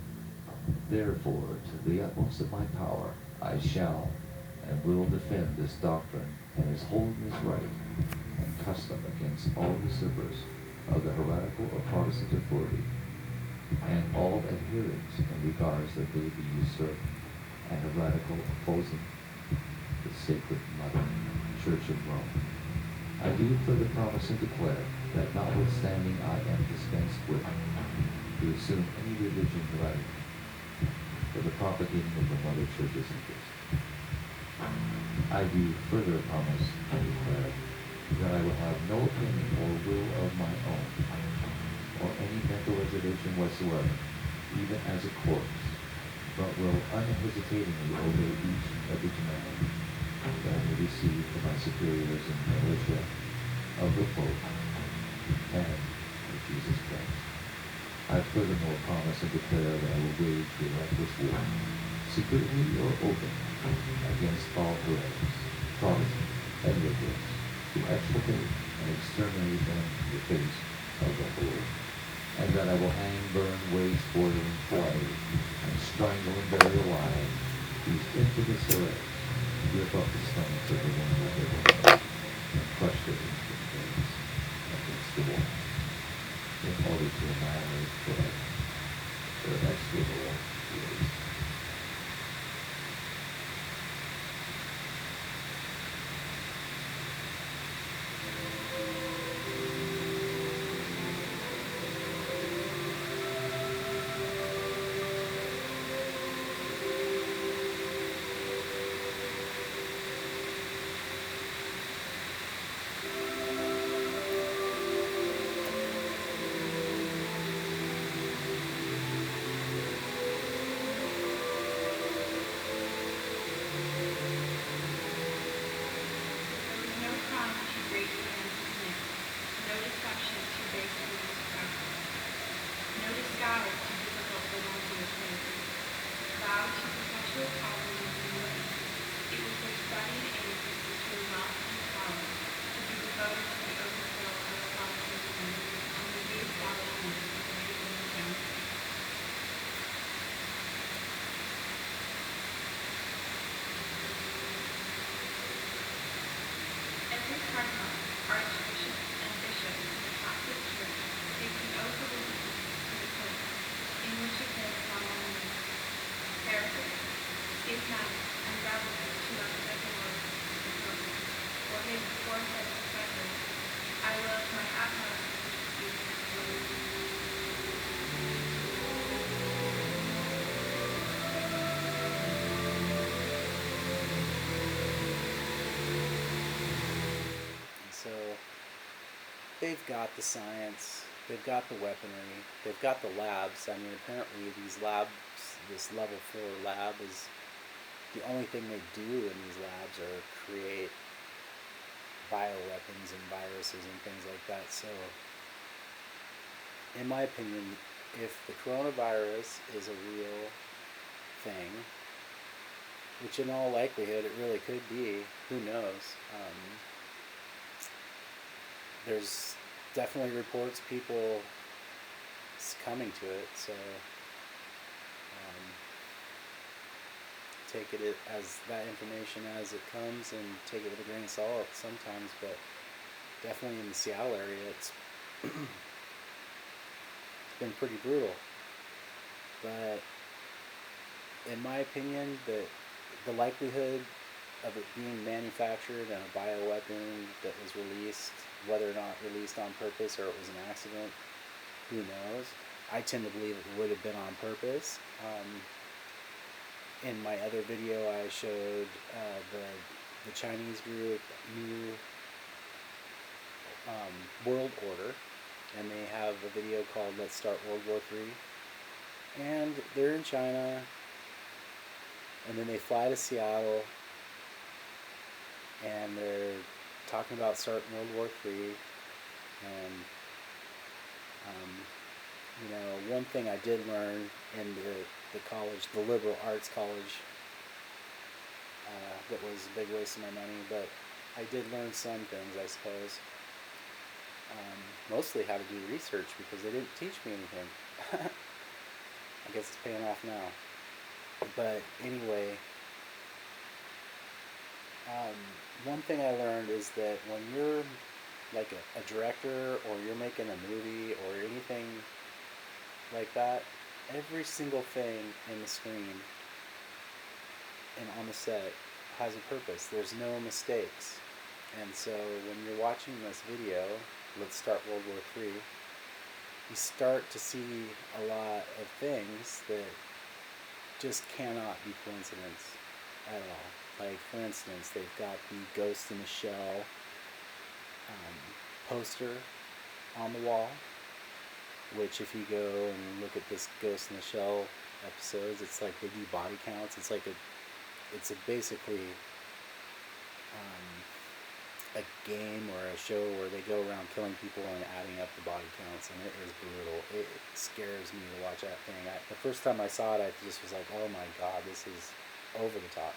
Therefore, to the utmost of my power, I shall and will defend this doctrine and His Holiness right and custom against all usurpers of the heretical or Protestant authority, and all adherents in regards that they be usurped and heretical opposing the Sacred Mother Church of Rome. I do further promise and declare that notwithstanding I am dispensed with to assume any religion heretic for the propagating of the Mother Church's interest. I do further promise and declare that I will have no opinion or will of my own, or any mental reservation whatsoever, even as a corpse, but will unhesitatingly obey each and every command that I may receive from my superiors in the militia of the Pope and of Jesus Christ. I furthermore promise and declare that I will wage the reckless war, secretly or open, against all heretics, Protestants, and liberals, to extirpate and exterminate them from the face of the whole, and that I will hang, burn, waste, boil, and flay, and strangle and bury alive these infamous heretics, rip up the stomachs of the women of their wives, and crush their infant babes against the wall, in order to annihilate forever their execrable ways. No crime too great for man to commit, no deception too base for man to practice, no disguise too difficult for one to attain. Vow to perpetual poverty and humility, it was their studied aim to secure wealth and power, to be devoted to the overthrow of the Protestant communities and the re-establishment of the Roman family. Every cardinal, archbishop, and bishop in the Catholic Church takes an oath of allegiance to the Pope, in which it gives solemn names: heretics, schismatics, and rebels to our secular the Pope, or his aforesaid successors. I will to my utmost excuse his words. So they've got the science, they've got the weaponry, they've got the labs. I mean, apparently these labs, this level 4 lab is the only thing they do in these labs are create bioweapons and viruses and things like that. So in my opinion, if the coronavirus is a real thing, which in all likelihood it really could be, who knows? There's definitely reports people succumbing to it, so take it as that information as it comes and take it with a grain of salt sometimes, but definitely in the Seattle area it's been pretty brutal. But in my opinion, the likelihood of it being manufactured and a bioweapon that was released, whether or not released on purpose or it was an accident, who knows? I tend to believe it would have been on purpose. In my other video, I showed the Chinese group New World Order, and they have a video called "Let's Start World War III," and they're in China, and then they fly to Seattle, and they're talking about starting World War III, and you know, one thing I did learn in the college, the liberal arts college, that was a big waste of my money, but I did learn some things, I suppose. Mostly how to do research because they didn't teach me anything. I guess it's paying off now. But anyway, one thing I learned is that when you're like a director or you're making a movie or anything like that, every single thing in the screen and on the set has a purpose. There's no mistakes. And so when you're watching this video, let's start World War III, you start to see a lot of things that just cannot be coincidence at all. Like, for instance, they've got the Ghost in the Shell poster on the wall, which if you go and look at this Ghost in the Shell episodes, it's like they do body counts. It's like it's basically a game or a show where they go around killing people and adding up the body counts, and it is brutal. It scares me to watch that thing. The first time I saw it, I just was like, oh my god, this is over the top.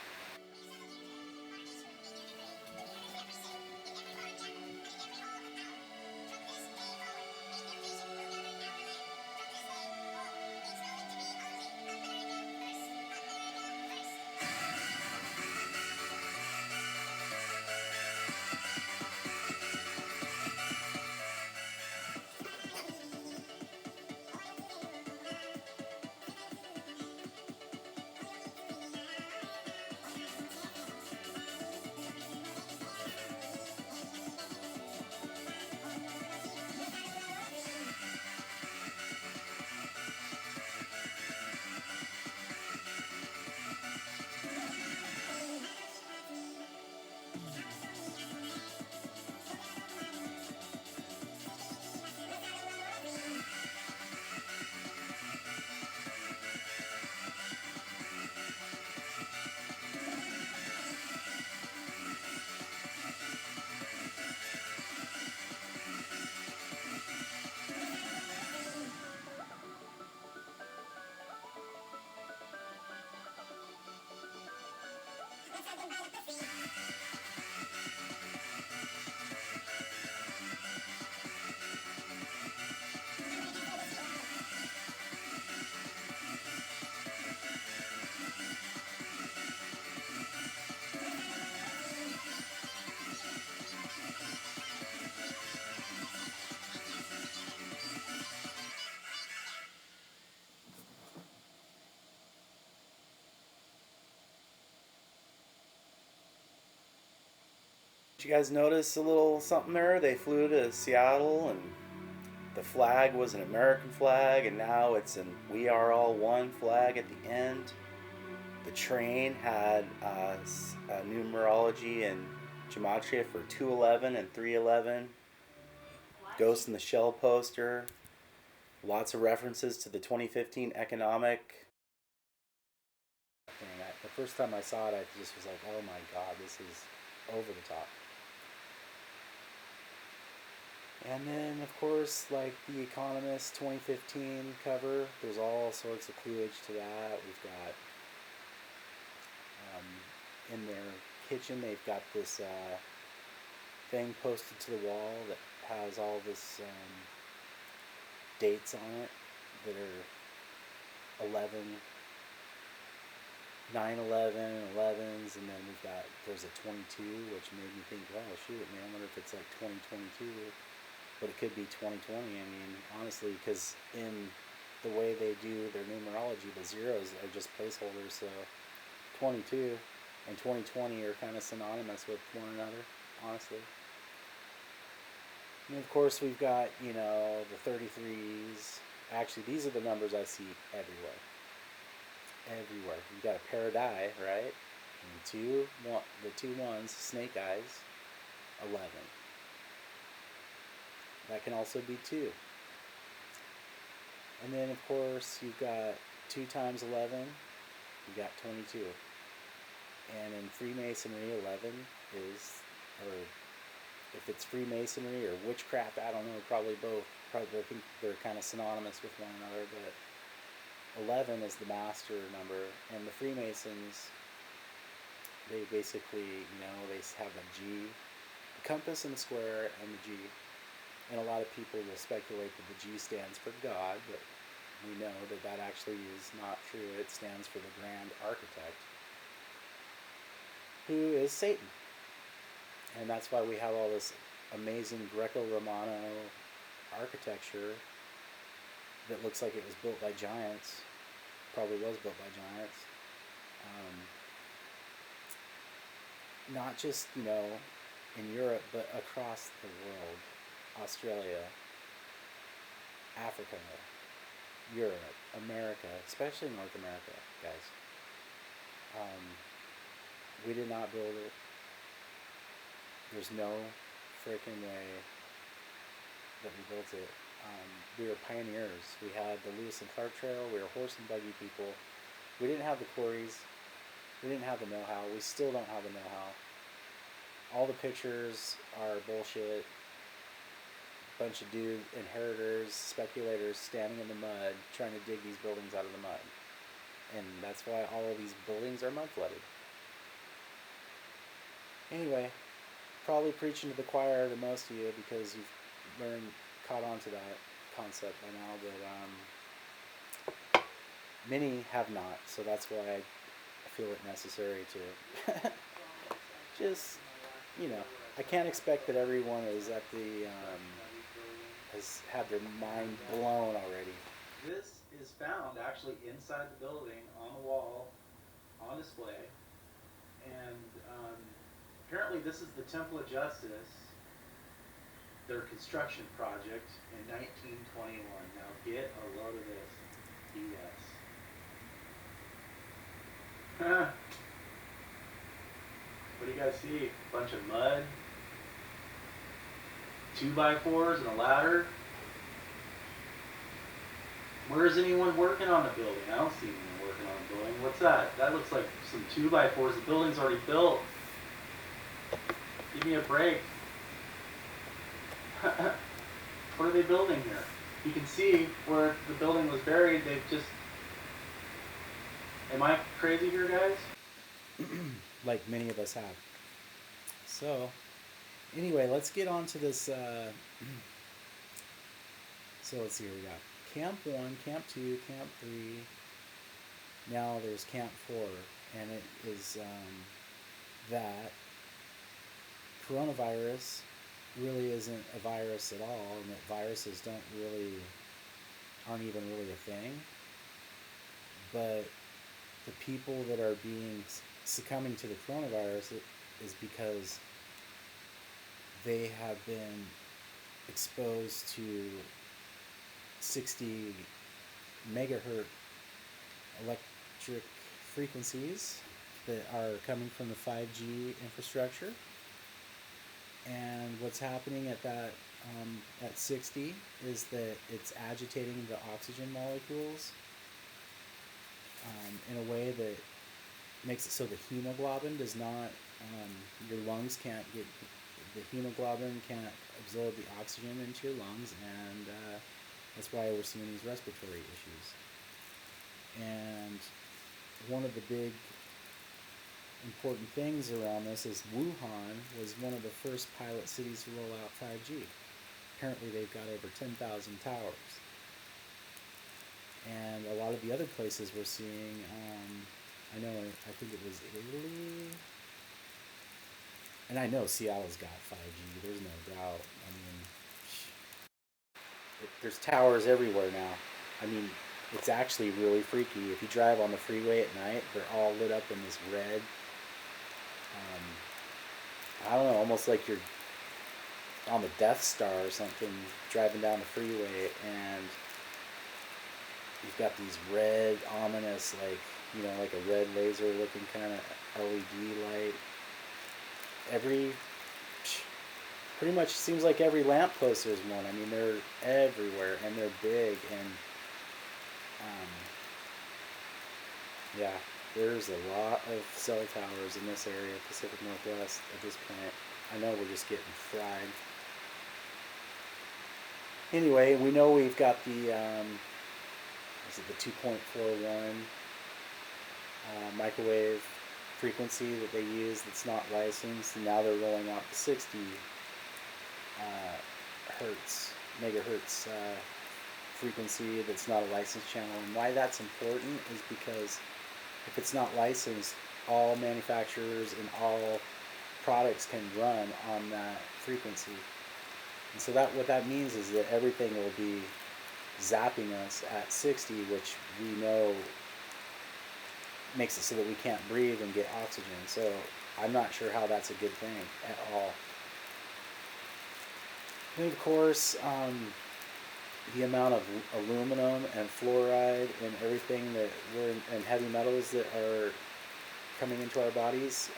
Did you guys notice a little something there? They flew to Seattle and the flag was an American flag, and now it's an We Are All One flag at the end. The train had numerology and gematria for 211 and 311. Ghost in the Shell poster. Lots of references to the 2015 economic. The first time I saw it, I just was like, oh my god, this is over the top. And then, of course, like the Economist 2015 cover, there's all sorts of cluage to that. We've got, in their kitchen, they've got this thing posted to the wall that has all this dates on it that are 9/11, 11s, and then there's a 22, which made me think, oh shoot, man, I wonder if it's like 2022. But it could be 2020. I mean, honestly, because in the way they do their numerology, the zeros are just placeholders. So 22 and 2020 are kind of synonymous with one another, honestly. And of course, we've got, the 33s. Actually, these are the numbers I see everywhere. Everywhere. You've got a pair of die, right? And the two ones, snake eyes, 11. That can also be 2. And then, of course, you've got 2 times 11, you got 22. And in Freemasonry, 11 is, or if it's Freemasonry or witchcraft, I don't know, probably both. Probably, I think they're kind of synonymous with one another, but 11 is the master number. And the Freemasons, they basically, they have a G, the compass and the square and the G. And a lot of people will speculate that the G stands for God, but we know that that actually is not true. It stands for the Grand Architect, who is Satan. And that's why we have all this amazing Greco-Romano architecture that looks like it was built by giants. Probably was built by giants. Not just, in Europe, but across the world. Australia, Africa, Europe, America, especially North America, guys. We did not build it. There's no freaking way that we built it. We were pioneers. We had the Lewis and Clark Trail. We were horse and buggy people. We didn't have the quarries. We didn't have the know-how. We still don't have the know-how. All the pictures are bullshit. Bunch of inheritors, speculators standing in the mud trying to dig these buildings out of the mud. And that's why all of these buildings are mud flooded. Anyway, probably preaching to the choir to most of you because you've caught on to that concept by now, but many have not, so that's why I feel it necessary to just, I can't expect that everyone is at the has had their mind blown already. This is found actually inside the building, on the wall, on display, and apparently this is the Temple of Justice, their construction project in 1921. Now get a load of this BS. What do you guys see? A bunch of mud, 2x4s and a ladder. Where is anyone working on the building? I don't see anyone working on the building. What's that? That looks like some 2x4s. The building's already built. Give me a break. What are they building here? You can see where the building was buried. They've just... Am I crazy here, guys? Like many of us have. So, anyway, let's get on to this. So let's see what we got. Camp 1, Camp 2, Camp 3. Now there's Camp 4. And it is that coronavirus really isn't a virus at all. And that viruses aren't even really a thing. But the people that are succumbing to the coronavirus is because they have been exposed to 60 megahertz electric frequencies that are coming from the 5G infrastructure. And what's happening at that at 60 is that it's agitating the oxygen molecules in a way that makes it so the hemoglobin does not, your lungs can't get, the hemoglobin can't absorb the oxygen into your lungs, and that's why we're seeing these respiratory issues. And one of the big important things around this is Wuhan was one of the first pilot cities to roll out 5G. Apparently they've got over 10,000 towers. And a lot of the other places we're seeing, I think it was Italy, and I know Seattle's got 5G, there's no doubt. I mean, there's towers everywhere now. I mean, it's actually really freaky. If you drive on the freeway at night, they're all lit up in this red, I don't know, almost like you're on the Death Star or something, driving down the freeway, and you've got these red, ominous, like a red laser looking kind of LED light. Pretty much seems like every lamppost there's one. I mean, they're everywhere, and they're big, and yeah, there's a lot of cell towers in this area, Pacific Northwest, at this point. I know we're just getting fried. Anyway, we know we've got the, the 2.41 microwave frequency that they use that's not licensed, and now they're rolling out the 60 megahertz frequency that's not a licensed channel. And why that's important is because if it's not licensed, all manufacturers and all products can run on that frequency. And so that what that means is that everything will be zapping us at 60, which we know makes it so that we can't breathe and get oxygen. So I'm not sure how that's a good thing at all. And of course, the amount of aluminum and fluoride and everything that and heavy metals that are coming into our bodies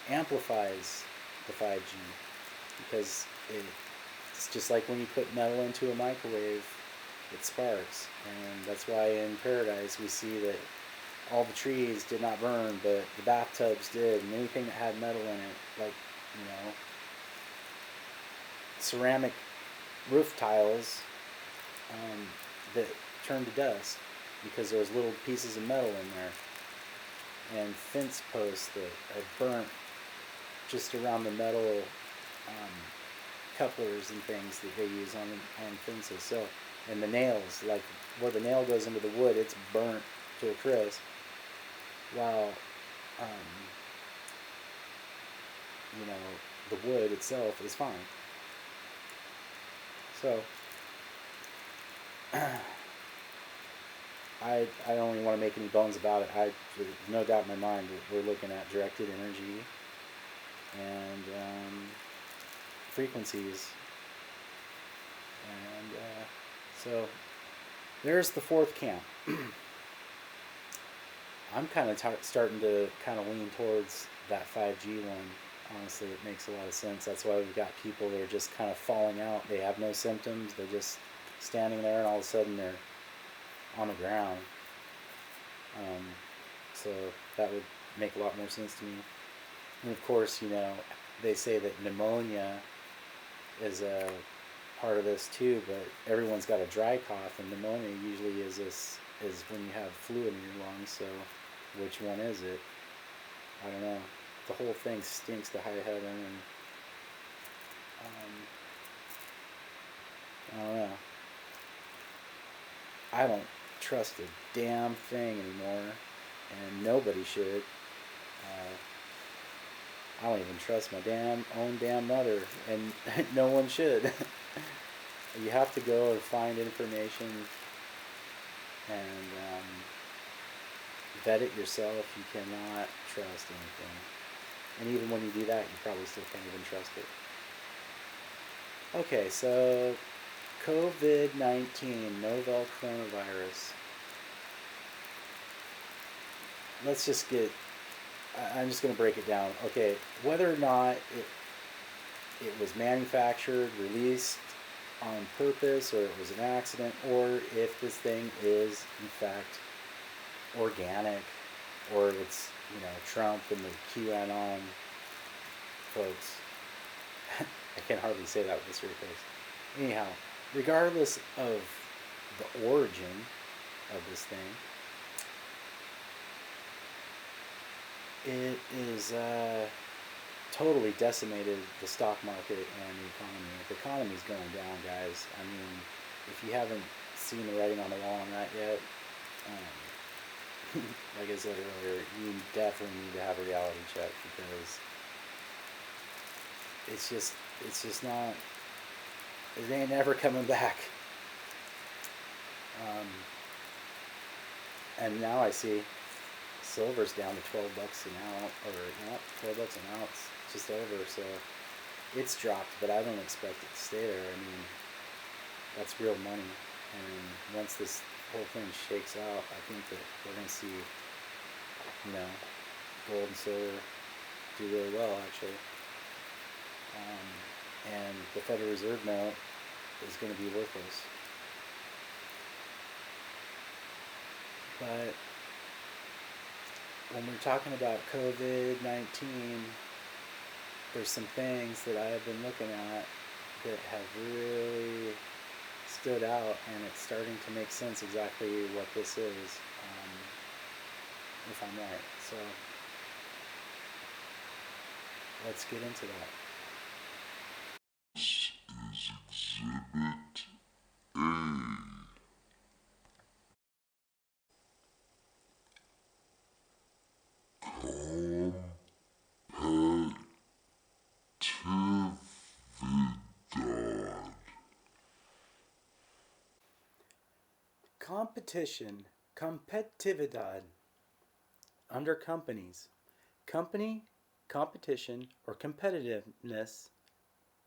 amplifies the 5G, because it's just like when you put metal into a microwave, it sparks. And that's why in paradise we see that all the trees did not burn, but the bathtubs did, and anything that had metal in it, like, you know, ceramic roof tiles that turned to dust because there was little pieces of metal in there, and fence posts that are burnt just around the metal couplers and things that they use on fences. So, and the nails, like where the nail goes into the wood, it's burnt to a crisp, while you know, the wood itself is fine. So I don't even want to make any bones about it. There's no doubt in my mind that we're looking at directed energy and frequencies. And so there's the fourth camp. I'm kind of starting to kind of lean towards that 5G one. Honestly, it makes a lot of sense. That's why we've got people that are just kind of falling out. They have no symptoms. They're just standing there, and all of a sudden they're on the ground. So that would make a lot more sense to me. And of course, you know, they say that pneumonia is a part of this too, but everyone's got a dry cough, and pneumonia usually is when you have fluid in your lungs. So which one is it? I don't know. The whole thing stinks to high heaven, and I don't know. I don't trust a damn thing anymore, and nobody should. I don't even trust my own damn mother, and no one should. You have to go and find information and vet it yourself. You cannot trust anything. And even when you do that, you probably still can't even trust it. Okay, so COVID-19, novel coronavirus. Let's just I'm just going to break it down. Okay, whether or not it was manufactured, released on purpose, or it was an accident, or if this thing is, in fact, organic, or it's, you know, Trump and the QAnon folks. I can hardly say that with a straight face. Anyhow, regardless of the origin of this thing, it is totally decimated the stock market and the economy. The economy's going down, guys. I mean, if you haven't seen the writing on the wall on that yet, like I said earlier, you definitely need to have a reality check, because it's just not, it ain't ever coming back. And now I see silver's down to $12 an ounce, or not $12 an ounce, just over. So it's dropped, but I don't expect it to stay there. I mean, that's real money, and once this whole thing shakes out, I think that we're going to see, you know, gold and silver do really well, actually. And the Federal Reserve note is going to be worthless. But when we're talking about COVID-19, there's some things that I have been looking at that have really stood out, and it's starting to make sense exactly what this is, if I'm right. So let's get into that. This is Competition, COmpetitiVIDadad. Under companies. Company, competition, or competitiveness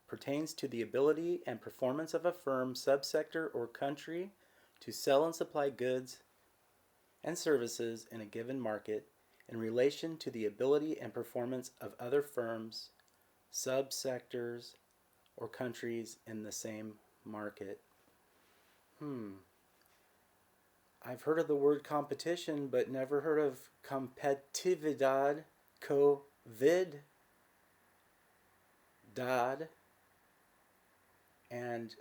pertains to the ability and performance of a firm, subsector, or country to sell and supply goods and services in a given market in relation to the ability and performance of other firms, subsectors, or countries in the same market. I've heard of the word competition, but never heard of COmpetitiVIDadad, COVIDadad, and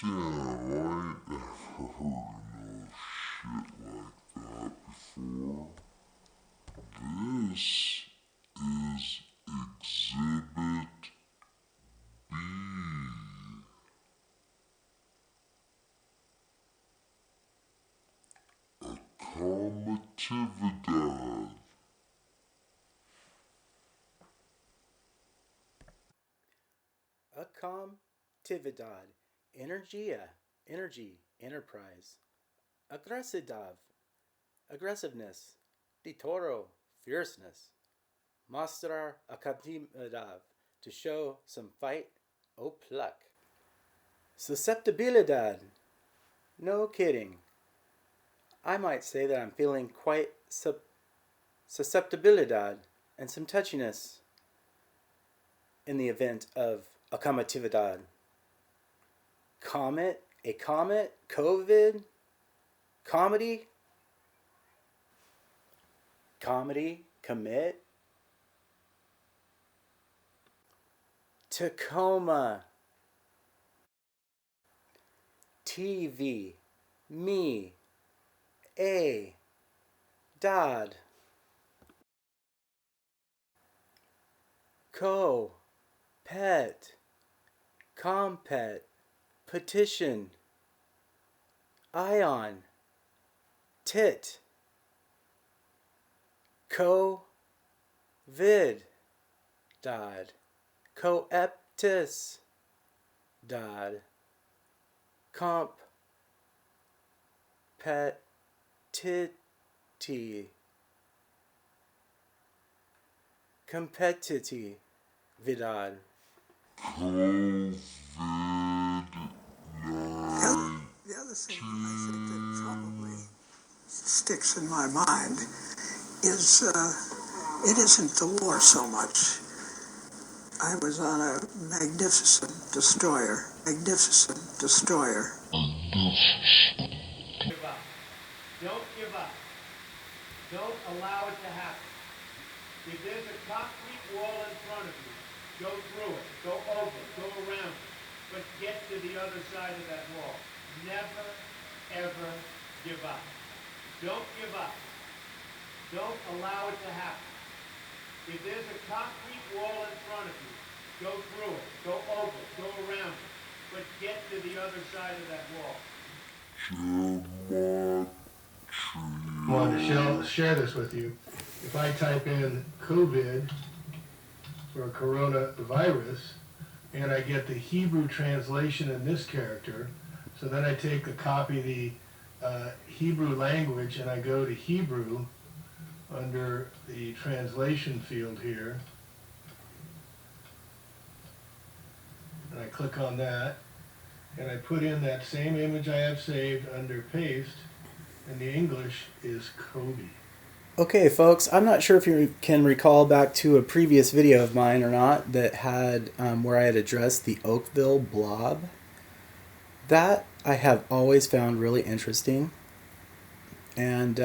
Yeah, I ain't never heard no shit like that before. This is Exhibit B. COmpetitiVIDadad. COmpetitiVIDadad, energia, energy, enterprise, aggressiveness, ditoro, fierceness, mostrar actividad, to show some fight or pluck. Susceptibilidad, no kidding. I might say that I'm feeling quite susceptibilidad and some touchiness in the event of a COmpetitiVIDadad. Comet, a comet, COVID, comedy, commit, Tacoma, TV, me, a, dad, pet, compet, petition, Aeon, tit, COVIDadad, COEPTIS-dad, COmpetitiVIDadad. The other thing I think that probably sticks in my mind is it isn't the war so much. I was on a magnificent destroyer. Give up. Don't give up. Don't allow it to happen. If there's a concrete wall in front of you, go through it, go over it, go around it, but get to the other side of that wall. Never, ever give up. Don't give up. Don't allow it to happen. If there's a concrete wall in front of you, go through it, go over it, go around it, but get to the other side of that wall. I wanted to share this with you. If I type in COVID for coronavirus, and I get the Hebrew translation in this character, so then I take a copy of the Hebrew language and I go to Hebrew under the translation field here, and I click on that, and I put in that same image I have saved under paste, and the English is Kobe. Okay, folks, I'm not sure if you can recall back to a previous video of mine or not that had where I had addressed the Oakville blob. That I have always found really interesting, and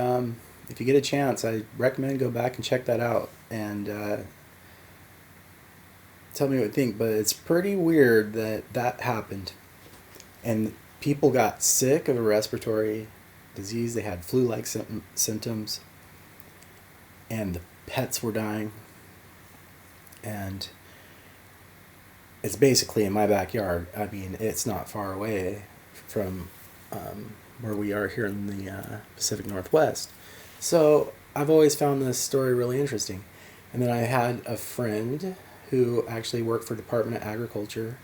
if you get a chance, I recommend go back and check that out and tell me what you think. But it's pretty weird that that happened, and people got sick of a respiratory disease. They had flu-like symptoms, and the pets were dying, and it's basically in my backyard. I mean, it's not far away from where we are here in the Pacific Northwest. So I've always found this story really interesting. And then I had a friend who actually worked for Department of Agriculture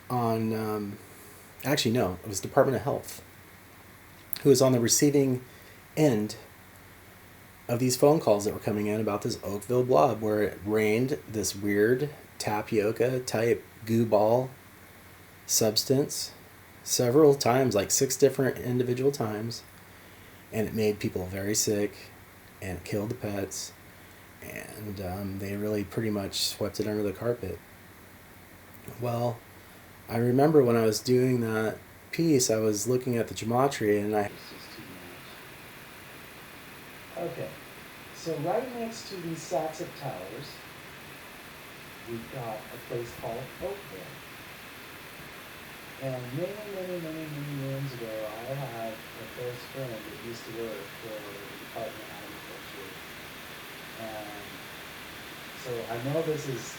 on Actually, no, it was Department of Health, who was on the receiving end of these phone calls that were coming in about this Oakville blob, where it rained this weird tapioca type goo ball substance several times, like 6 different individual times, and it made people very sick, and it killed the pets, and they really pretty much swept it under the carpet. Well, I remember when I was doing that piece, I was looking at the gematria, and okay, so right next to these sets of towers, we've got a place called Oakville. And many moons ago, I had a close friend that used to work for the Department of Agriculture. And so I know this is,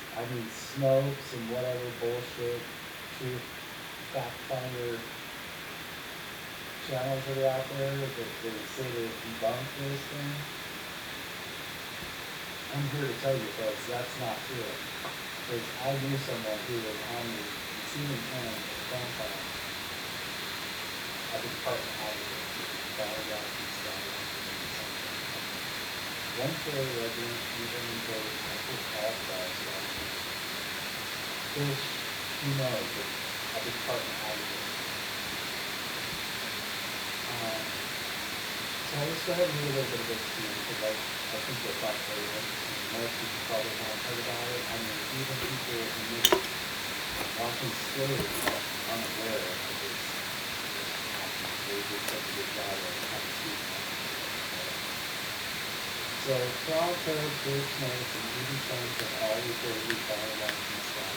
Snopes and whatever bullshit, truth, fact finder channels that are out there that say they debunk this thing. I'm here to tell you folks, that's not true. Because I knew someone who was on the receiving end of the phone call at the Department of Agriculture. One story resident even reported actual call stars fish, who knows, at the Department of Agriculture. So I'll just go ahead and read a little bit of this to you because I think you'll find it very interesting. Most people probably haven't heard about it. Even people who make watching stories are unaware of this. They do such a good job of kind of speaking on it. So, frog, toad, fish, snakes, and even stones have all reportedly fallen down from the sky.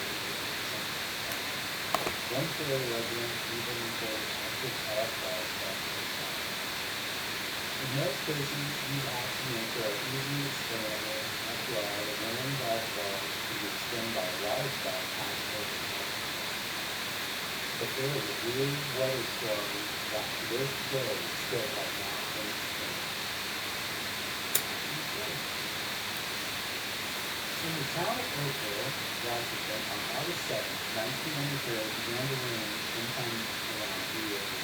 One story resident even reported active outfalls from the sky. In most cases, these accidents are easily explainable. After all, the rain outfalls can be explained by a water spout passing over the mountain. But there is a weird weather story that to this day still has not been explained. In the town of Oakville, Washington, on August 7th, 1993, it began to rain sometime around 3 a.m.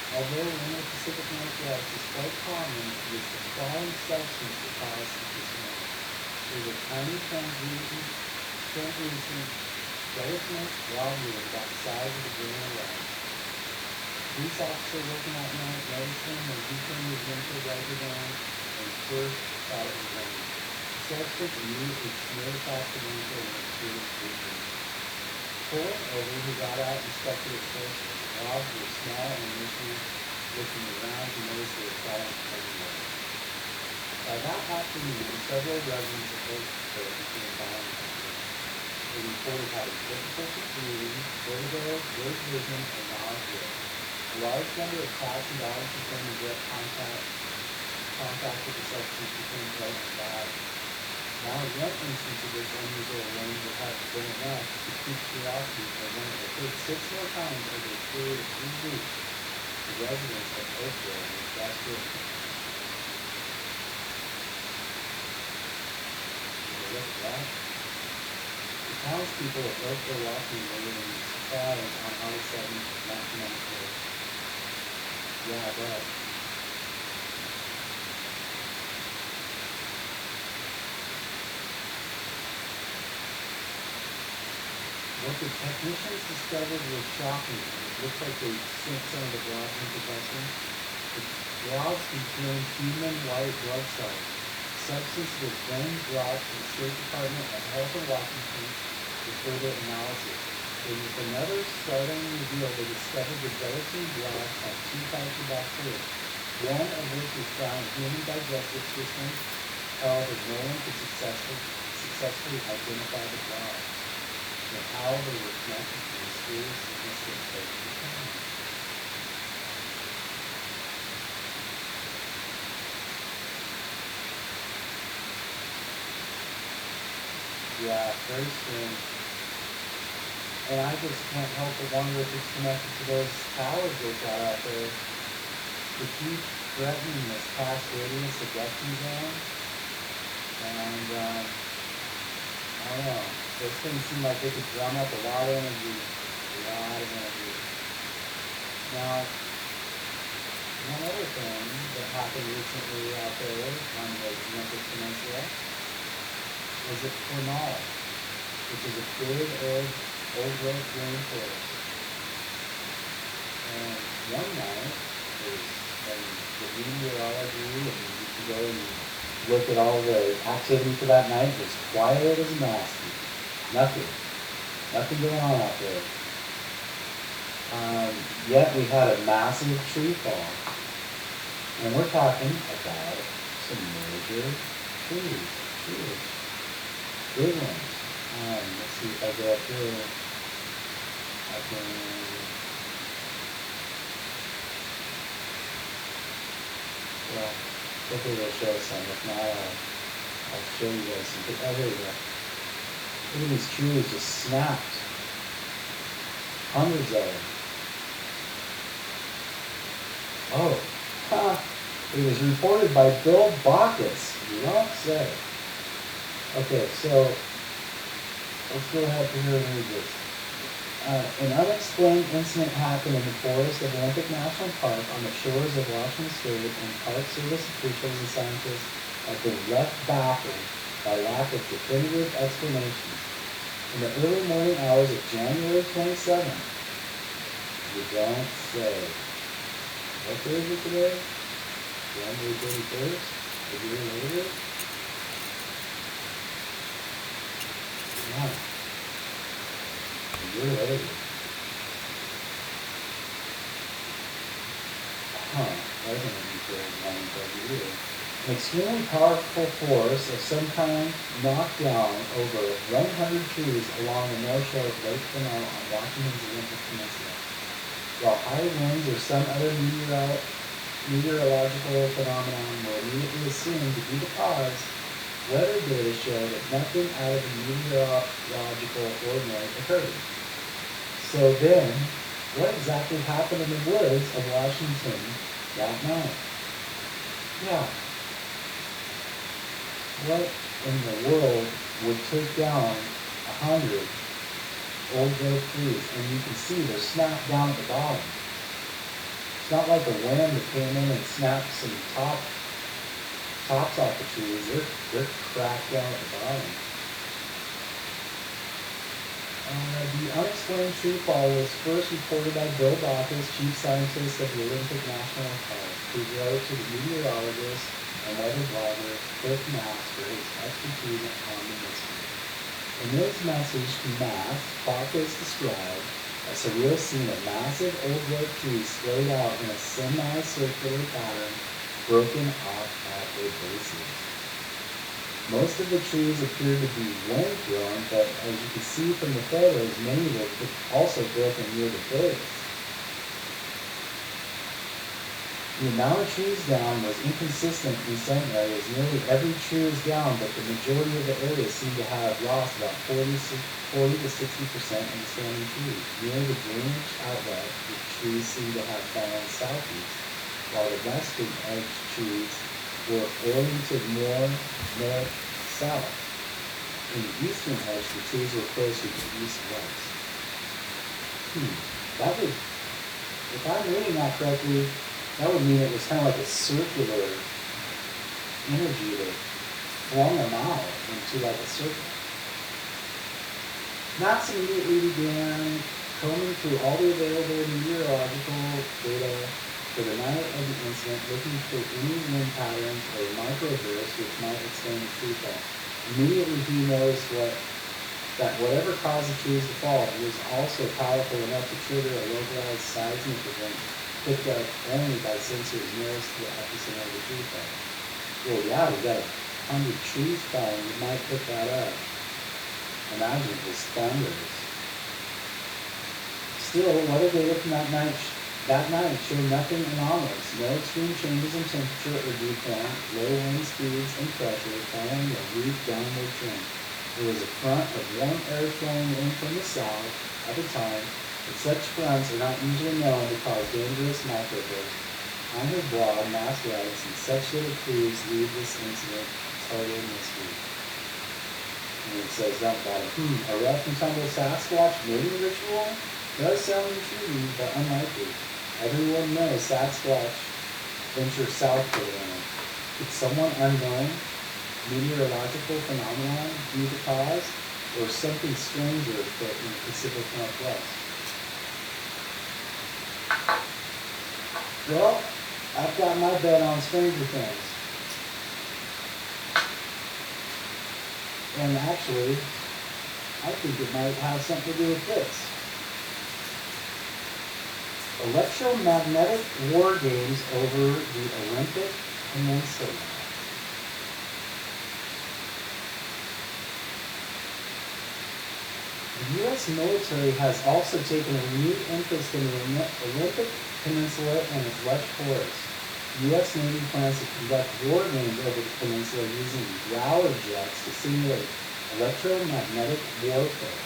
Although in the Pacific Northwest is quite common, it is the falling substance that causes this rain. It is a tiny translucent, gelatinous globule about the size of a grain of rice. Police officer working at night noticed him when he turned his windshield wiper down and first thought it was raining. The substance immediately smeared across the windshield and obscured his vision. Pulling over, he got out and inspected it closely. The globs were small and initially looking around to notice they were falling everywhere. By that afternoon, several residents of Oakville became violent. They reported having difficulty breathing, vertigo, blurred vision, and nausea. A large number of cats and dogs who came in direct contact with the substance became ill and died. Now, one instance of this unusual rain would have been enough to keep curiosity for one of the third 6 more times over a period of 3 weeks. The residents of Oakville were desperate. Look at that. The townspeople of Oakville, Washington were living in surprise on August 7th, 1994. Yeah, I bet. What the technicians discovered was shocking. It looked like they sent some of the blobs into testing. The blobs contained human white blood cells. The substance was then brought to the State Department of Health in Washington for further analysis. It was another startling reveal. They discovered the gelatin blob had 2 types of bacteria, one of which was found in human digestive system. However, no one could successfully identify the blob. And how they were connected to the mysterious sickness that plagued the town. Yeah, very strange. And I just can't help but wonder if it's connected to those towers they've got out there. To keep threatening this past radius seduction zone. And, I don't know. Those things seem like they could drum up a lot of energy. A lot of energy. Now, one other thing that happened recently out there on the Olympic Peninsula was at Cornwall, which is a big old growth rainforest. And one night, when the meteorology, and you can go and look at all the activity for that night, it was quiet as a mouse. Nothing going on out there. Yet we had a massive tree fall. And we're talking about some major trees. Big ones. Let's see if I go up here. I can... Well, hopefully they'll show some. If not, I'll show you guys some. Oh, here we go. Look at these trees just snapped. Hundreds of them. Oh, it was reported by Bill Bacchus. You don't say. Okay, so let's go ahead here and read this. An unexplained incident happened in the forest of Olympic National Park on the shores of Washington State, and Park Service officials and scientists have been left baffled by lack of definitive explanations. In the early morning hours of January 27th, you don't say. What day is it today? January 31st? A year later? Yeah. A year later. That isn't a detailed one for a year. An extremely powerful force of some kind knocked down over 100 trees along the north shore of Lake Cornwall on Washington's Olympic Peninsula. While high winds or some other meteorological phenomenon were immediately assumed to be the cause, weather data show that nothing out of the meteorological ordinary occurred. So then, what exactly happened in the woods of Washington that night? Yeah. What in the world would take down 100 old growth trees? And you can see they're snapped down at the bottom. It's not like a wind that came in and snapped some tops off the trees. They're cracked down at the bottom. The unexplained tree fall was first reported by Bill Bacchus, chief scientist of the Olympic National Park, who wrote to the meteorologist and weather blogger Cliff Mass for his expertise on the mystery. In his message to Mass, Bacchus described a surreal scene of massive old-growth trees splayed out in a semi-circular pattern, broken off at their bases. Most of the trees appeared to be wind-blown, but as you can see from the photos, many were also broken near the base. The amount of trees down was inconsistent in some areas. Nearly every tree was down, but the majority of the area seemed to have lost about 40 to 60% of the standing trees. Near the drainage outlet, the trees seemed to have fallen southeast, while the western edge trees were oriented more north-south. In the eastern edge, the trees were closer to east-west. That would, if I'm reading that correctly, that would mean it was kind of like a circular energy that flung them out into like a circle. Mass immediately began combing through all the available meteorological data for the night of the incident, looking for any wind patterns or microbursts which might explain the tree fall. Immediately he noticed that whatever caused the trees to fall was also powerful enough to trigger a localized seismic event picked up only by sensors nearest to the epicenter of the tree fall. Well, yeah, we got 100 trees falling, you might pick that up. Imagine if it's thunders. Still, weather data from that night showed nothing anomalous. No extreme changes in temperature or dew point, low wind speeds and pressure following a weak downward trend. There was a front of warm air flowing in from the south at the time, but such fronts are not usually known to cause dangerous microbursts. On his blog, Mass writes, and such little clues lead this incident total mystery. And it says down the bottom, a rough and tumble Sasquatch mating ritual? Does sound intriguing, but unlikely. Everyone knows Sasquatch venture south for the winter. Could someone unknown meteorological phenomenon be the cause, or something stranger but in the Pacific Northwest? Well, I've got my bet on Stranger Things. And actually, I think it might have something to do with this. Electromagnetic war games over the Olympic Peninsula. The U.S. military has also taken a renewed interest in the Olympic Peninsula and its lush forests. The U.S. Navy plans to conduct war games over the peninsula using Growler jets to simulate electromagnetic warfare.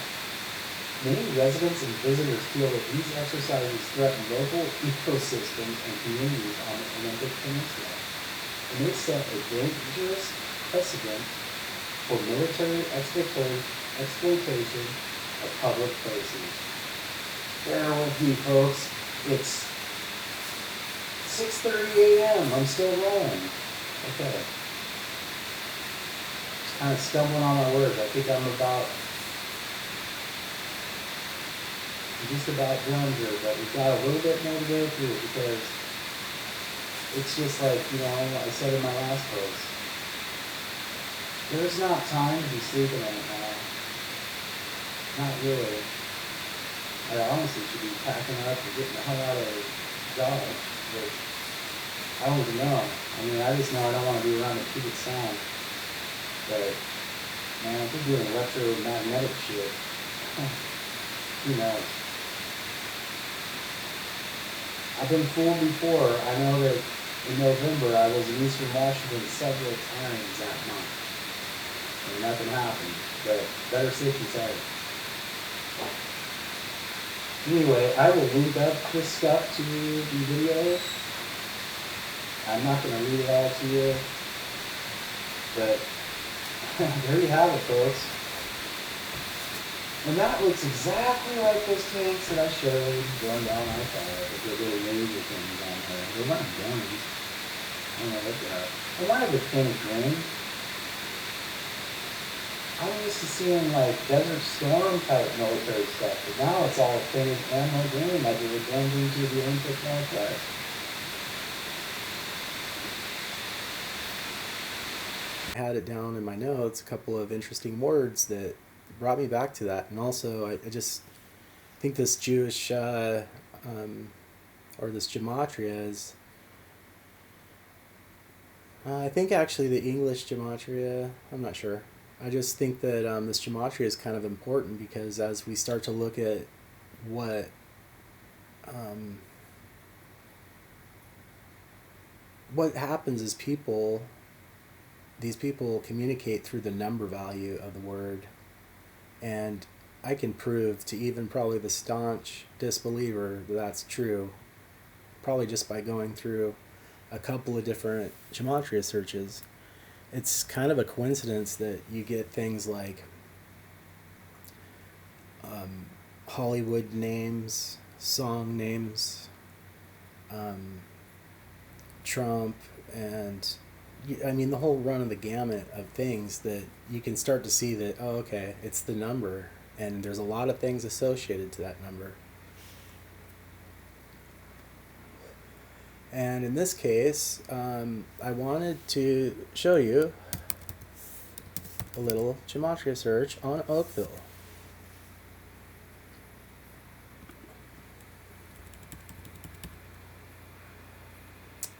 Many residents and visitors feel that these exercises threaten local ecosystems and communities on the Olympic Peninsula, and they set a dangerous precedent for military exploitation of public places. Bear with me, folks. It's 6:30 a.m. I'm still rolling. Okay. Just kind of stumbling on my words. I think I'm just about done here, but we've got a little bit more to go through because it's just like, I said in my last post, there's not time to be sleeping right now. Not really. I honestly should be packing up and getting the hell out of Dodge, but I don't even know. I just know I don't want to be around a cubic sound. But, man, if we're doing electromagnetic shit, who knows? I've been fooled before. I know that in November I was in Eastern Washington several times that month. And nothing happened. But better safe than sorry. Anyway, I will link up this stuff to the video. I'm not going to read it all to you. But there you have it, folks. And that looks exactly like those tanks that I showed going down my fire with the little laser things on there. They weren't guns. I don't know what they are. I might have a painted green. I'm used to seeing like Desert Storm type military stuff, but now it's all painted ammo green like it would blend into the Olympic Northwest. I had it down in my notes, a couple of interesting words that brought me back to that. And also, I just think this Jewish, or this gematria is, I think actually the English gematria, I'm not sure. I just think that this gematria is kind of important because as we start to look at what happens is these people communicate through the number value of the word. And I can prove to even probably the staunch disbeliever that that's true, probably just by going through a couple of different gematria searches. It's kind of a coincidence that you get things like Hollywood names, song names, Trump, and the whole run of the gamut of things that you can start to see that, oh, okay, it's the number, and there's a lot of things associated to that number. And in this case, I wanted to show you a little gematria search on Oakville.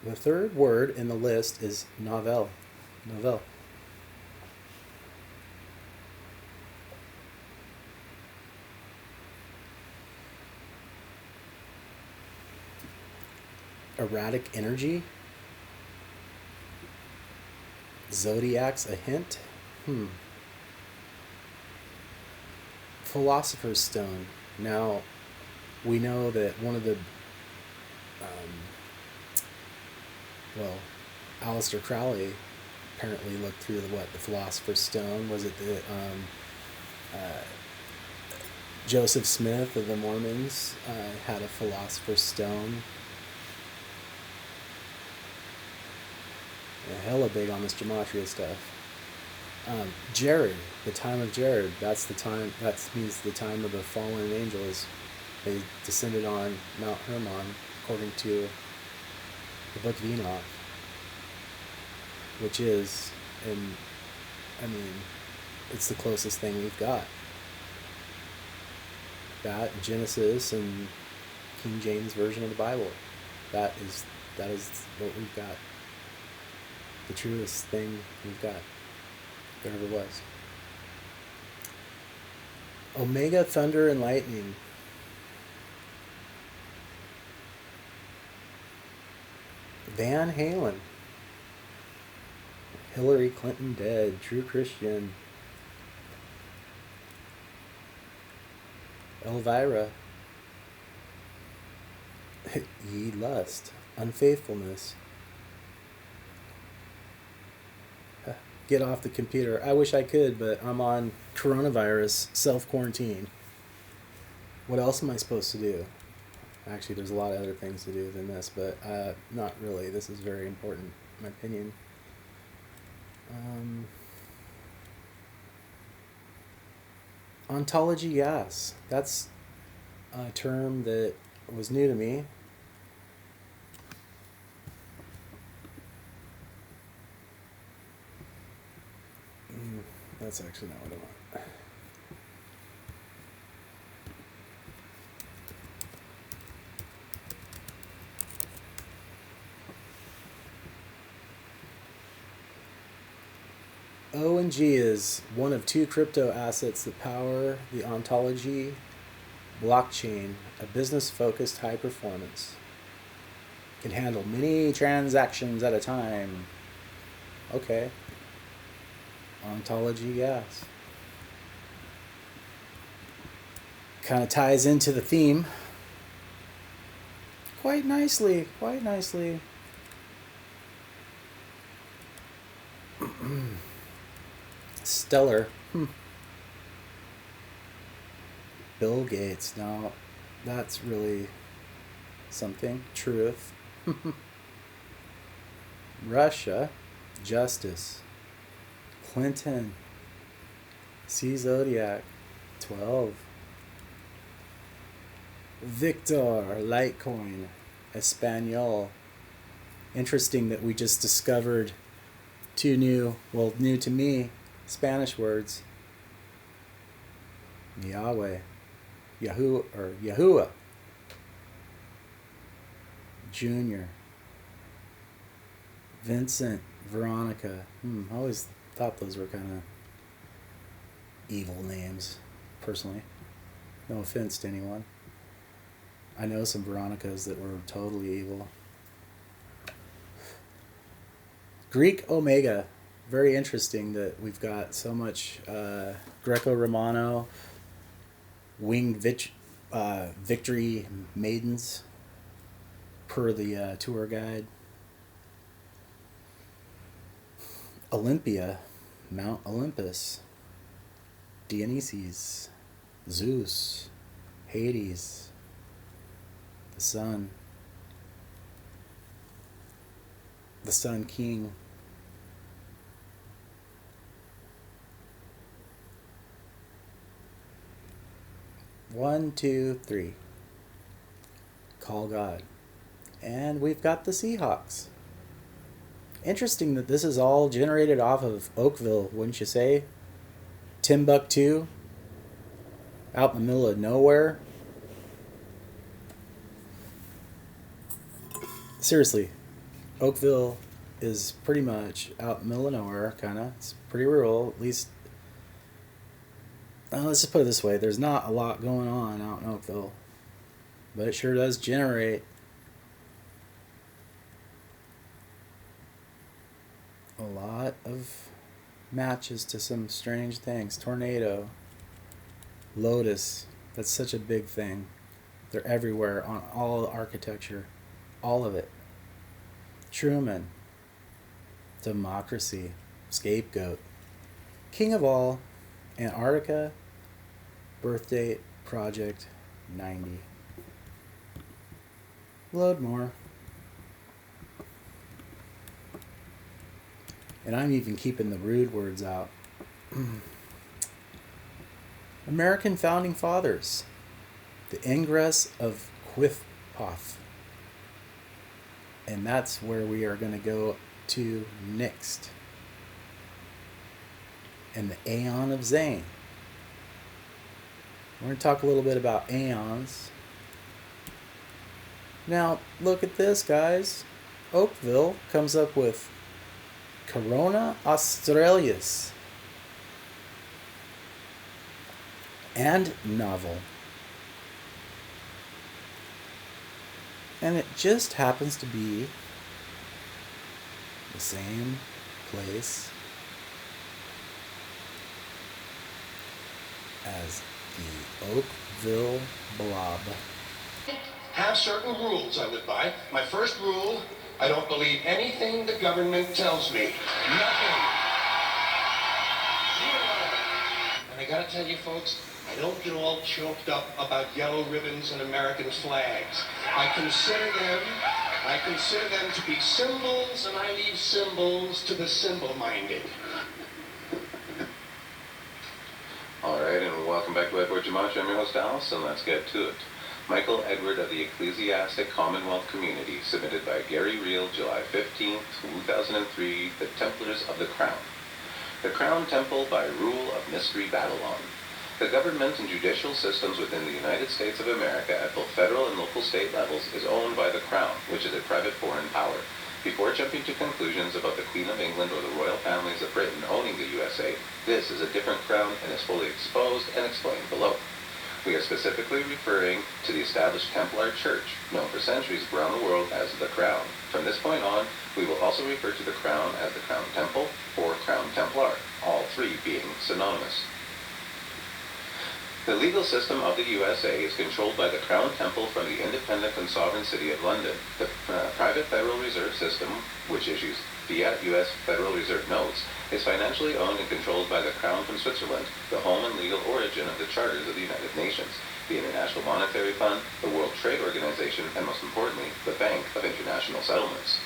The third word in the list is novel. Novel. Erratic energy. Zodiac's a hint. Philosopher's Stone. Now, we know that one of the Aleister Crowley apparently looked through the Philosopher's Stone. Was it the Joseph Smith of the Mormons had a Philosopher's Stone hella big on this gematria stuff. Jared, the time of Jared, that's the time, that means the time of the fallen angels. They descended on Mount Hermon, according to the Book of Enoch, which is, it's the closest thing we've got. That, Genesis, and King James Version of the Bible. That is what we've got. The truest thing we've got. There ever was. Omega, Thunder, and Lightning. Van Halen. Hillary Clinton dead. True Christian. Elvira. Ye lust. Unfaithfulness. Get off the computer. I wish I could, but I'm on coronavirus self-quarantine. What else am I supposed to do? Actually, there's a lot of other things to do than this, but not really. This is very important, in my opinion. Ontology, yes. That's a term that was new to me. That's actually not what I want. O and G is one of two crypto assets that power the Ontology blockchain, a business-focused high performance. Can handle many transactions at a time. Okay. Ontology, yes. Kind of ties into the theme quite nicely, quite nicely. Stellar. Bill Gates. Now, that's really something. Truth. Russia. Justice. Clinton. C Zodiac. 12. Victor. Litecoin. Espanol. Interesting that we just discovered two new to me, Spanish words. Yahweh. Yahoo or Yahuwah. Junior. Vincent. Veronica. I always thought those were kind of evil names, personally. No offense to anyone. I know some Veronicas that were totally evil. Greek Omega. Very interesting that we've got so much Greco-Romano winged victory maidens per the tour guide. Olympia, Mount Olympus, Dionysus, Zeus, Hades, the Sun King. One, two, three. Call God. And we've got the Seahawks. Interesting that this is all generated off of Oakville, wouldn't you say? Timbuktu, out in the middle of nowhere. Seriously, Oakville is pretty much out in the middle of nowhere, kind of. It's pretty rural, at least. Let's just put it this way. There's not a lot going on out in Oakville, but it sure does generate a lot of matches to some strange things. Tornado, Lotus, that's such a big thing. They're everywhere on all the architecture, all of it. Truman, Democracy, Scapegoat, King of All, Antarctica, birth date, Project 90. Load more. And I'm even keeping the rude words out. American Founding Fathers. The Ingress of Quithpoth. And that's where we are going to go to next. And the Aeon of Zane. We're going to talk a little bit about Aeons. Now, look at this, guys. Oakville comes up with Corona Australis. And novel. And it just happens to be the same place as the Oakville Blob. Have certain rules I live by. My first rule, I don't believe anything the government tells me. Nothing. Zero. And I gotta tell you folks, I don't get all choked up about yellow ribbons and American flags. I consider them to be symbols, and I leave symbols to the symbol-minded. Alright, and welcome back to Edward Jumanji. I'm your host, Alice, and let's get to it. Michael Edward of the Ecclesiastic Commonwealth Community, submitted by Gary Reel, July 15, 2003, The Templars of the Crown. The Crown Temple by Rule of Mystery Babylon. The government and judicial systems within the United States of America at both federal and local state levels is owned by the Crown, which is a private foreign power. Before jumping to conclusions about the Queen of England or the royal families of Britain owning the USA, this is a different crown and is fully exposed and explained below. We are specifically referring to the established Templar Church, known for centuries around the world as the Crown. From this point on, we will also refer to the Crown as the Crown Temple or Crown Templar, all three being synonymous. The legal system of the USA is controlled by the Crown Temple from the independent and sovereign city of London. The private Federal Reserve System, which issues fiat U.S. Federal Reserve notes, is financially owned and controlled by the Crown from Switzerland, the home and legal origin of the charters of the United Nations, the International Monetary Fund, the World Trade Organization, and most importantly, the Bank of International Settlements.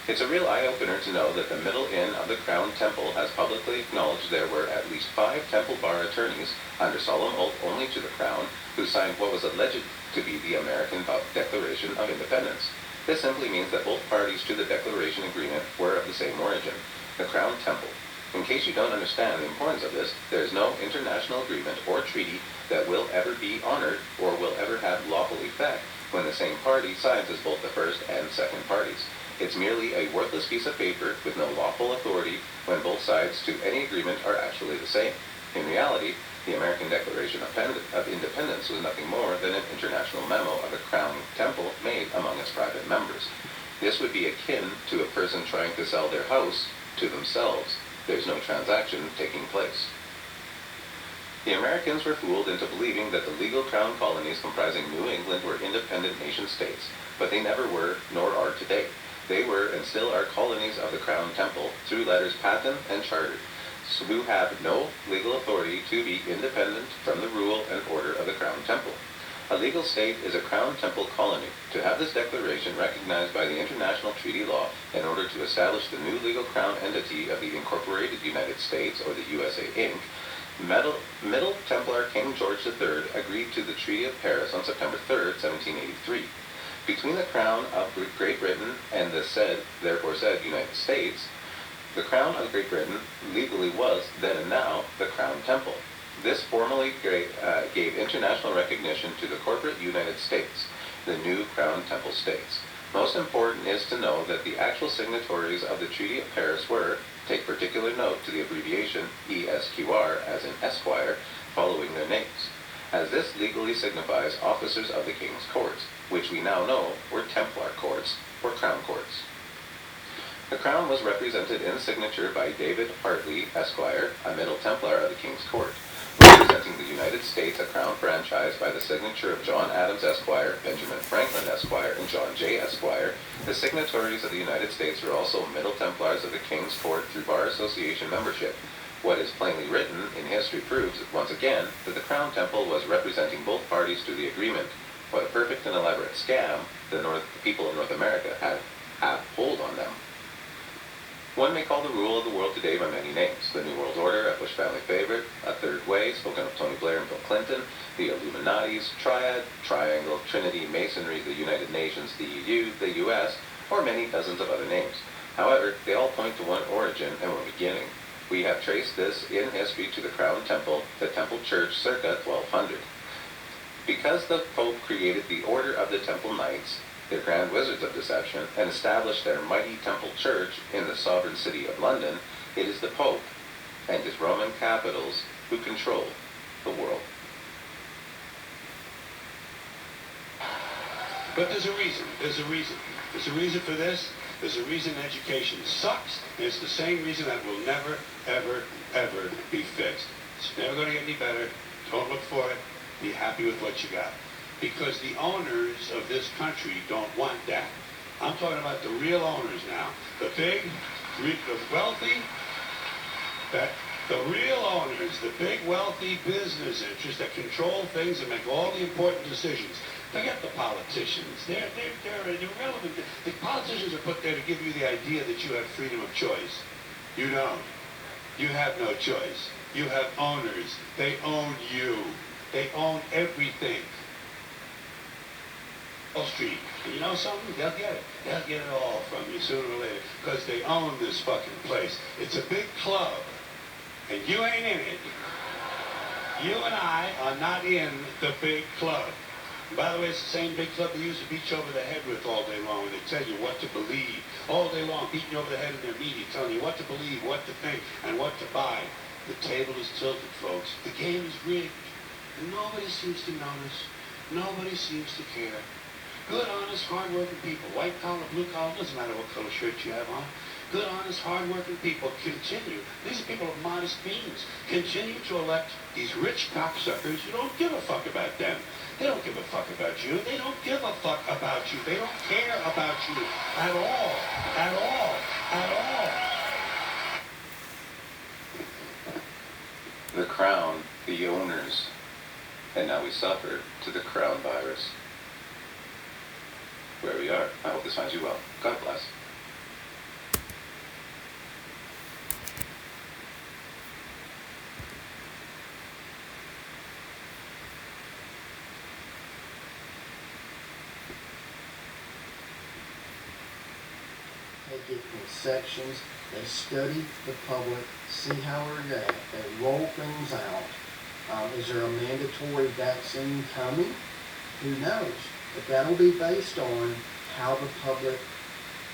It's a real eye-opener to know that the middle inn of the Crown Temple has publicly acknowledged there were at least 5 Temple Bar attorneys, under solemn oath only to the Crown, who signed what was alleged to be the American Declaration of Independence. This simply means that both parties to the Declaration Agreement were of the same origin, the Crown Temple. In case you don't understand the importance of this, there is no international agreement or treaty that will ever be honored or will ever have lawful effect when the same party signs as both the first and second parties. It's merely a worthless piece of paper with no lawful authority when both sides to any agreement are actually the same. In reality, the American Declaration of Independence was nothing more than an international memo of the Crown Temple made among its private members. This would be akin to a person trying to sell their house to themselves. There's no transaction taking place. The Americans were fooled into believing that the legal Crown colonies comprising New England were independent nation-states, but they never were, nor are today. They were and still are colonies of the Crown Temple through letters patent and chartered, so who have no legal authority to be independent from the rule and order of the Crown Temple. A legal state is a Crown Temple colony. To have this declaration recognized by the international treaty law in order to establish the new legal Crown entity of the Incorporated United States, or the USA Inc., Middle Templar King George III agreed to the Treaty of Paris on September 3, 1783. Between the Crown of Great Britain and the therefore said United States, the Crown of Great Britain legally was, then and now, the Crown Temple. This formally gave international recognition to the corporate United States, the new Crown Temple states. Most important is to know that the actual signatories of the Treaty of Paris were, take particular note to the abbreviation ESQR, as in Esquire, following their names, as this legally signifies officers of the King's Courts, which we now know were Templar Courts, or Crown Courts. The Crown was represented in signature by David Hartley, Esquire, a Middle Templar of the King's Court, representing the United States, a Crown franchise by the signature of John Adams, Esquire, Benjamin Franklin, Esquire, and John J. Esquire. The signatories of the United States were also Middle Templars of the King's Court through Bar Association membership. What is plainly written in history proves, once again, that the Crown Temple was representing both parties to the agreement. What a perfect and elaborate scam the people of North America have hold on them. One may call the rule of the world today by many names. The New World Order, a Bush family favorite, a third way, spoken of Tony Blair and Bill Clinton, the Illuminatis, Triad, Triangle, Trinity, Masonry, the United Nations, the EU, the US, or many dozens of other names. However, they all point to one origin and one beginning. We have traced this in history to the Crown Temple, the Temple Church circa 1200. Because the Pope created the Order of the Temple Knights, their Grand Wizards of Deception, and established their mighty Temple Church in the sovereign city of London, it is the Pope and his Roman capitals who control the world. But there's a reason. There's a reason. There's a reason for this. There's a reason education sucks, and it's the same reason that will never, ever, ever be fixed. It's never going to get any better. Don't look for it. Be happy with what you got. Because the owners of this country don't want that. I'm talking about the real owners now. The big, the wealthy, the real owners, the big, wealthy business interests that control things and make all the important decisions. Forget the politicians. They're irrelevant. The politicians are put there to give you the idea that you have freedom of choice. You don't. You have no choice. You have owners. They own you. They own everything. Wall Street. And you know something? They'll get it. They'll get it all from you sooner or later. Because they own this fucking place. It's a big club. And you ain't in it. You and I are not in the big club. And by the way, it's the same big club they used to beat you over the head with all day long. And they tell you what to believe. All day long, beating you over the head in their media, telling you what to believe, what to think, and what to buy. The table is tilted, folks. The game is rigged. And nobody seems to notice. Nobody seems to care. Good, honest, hard-working people, white collar, blue collar, doesn't matter what color shirt you have on. Good, honest, hard-working people continue. These are people of modest means. Continue to elect these rich cocksuckers who don't give a fuck about them. They don't give a fuck about you. They don't give a fuck about you. They don't care about you at all. At all. At all. The crown, the owners, and now we suffer to the crown virus. Where we are. I hope this finds you well. God bless. Take it in sections. They study the public, see how we react. They roll things out. Is there a mandatory vaccine coming? Who knows? But that'll be based on how the public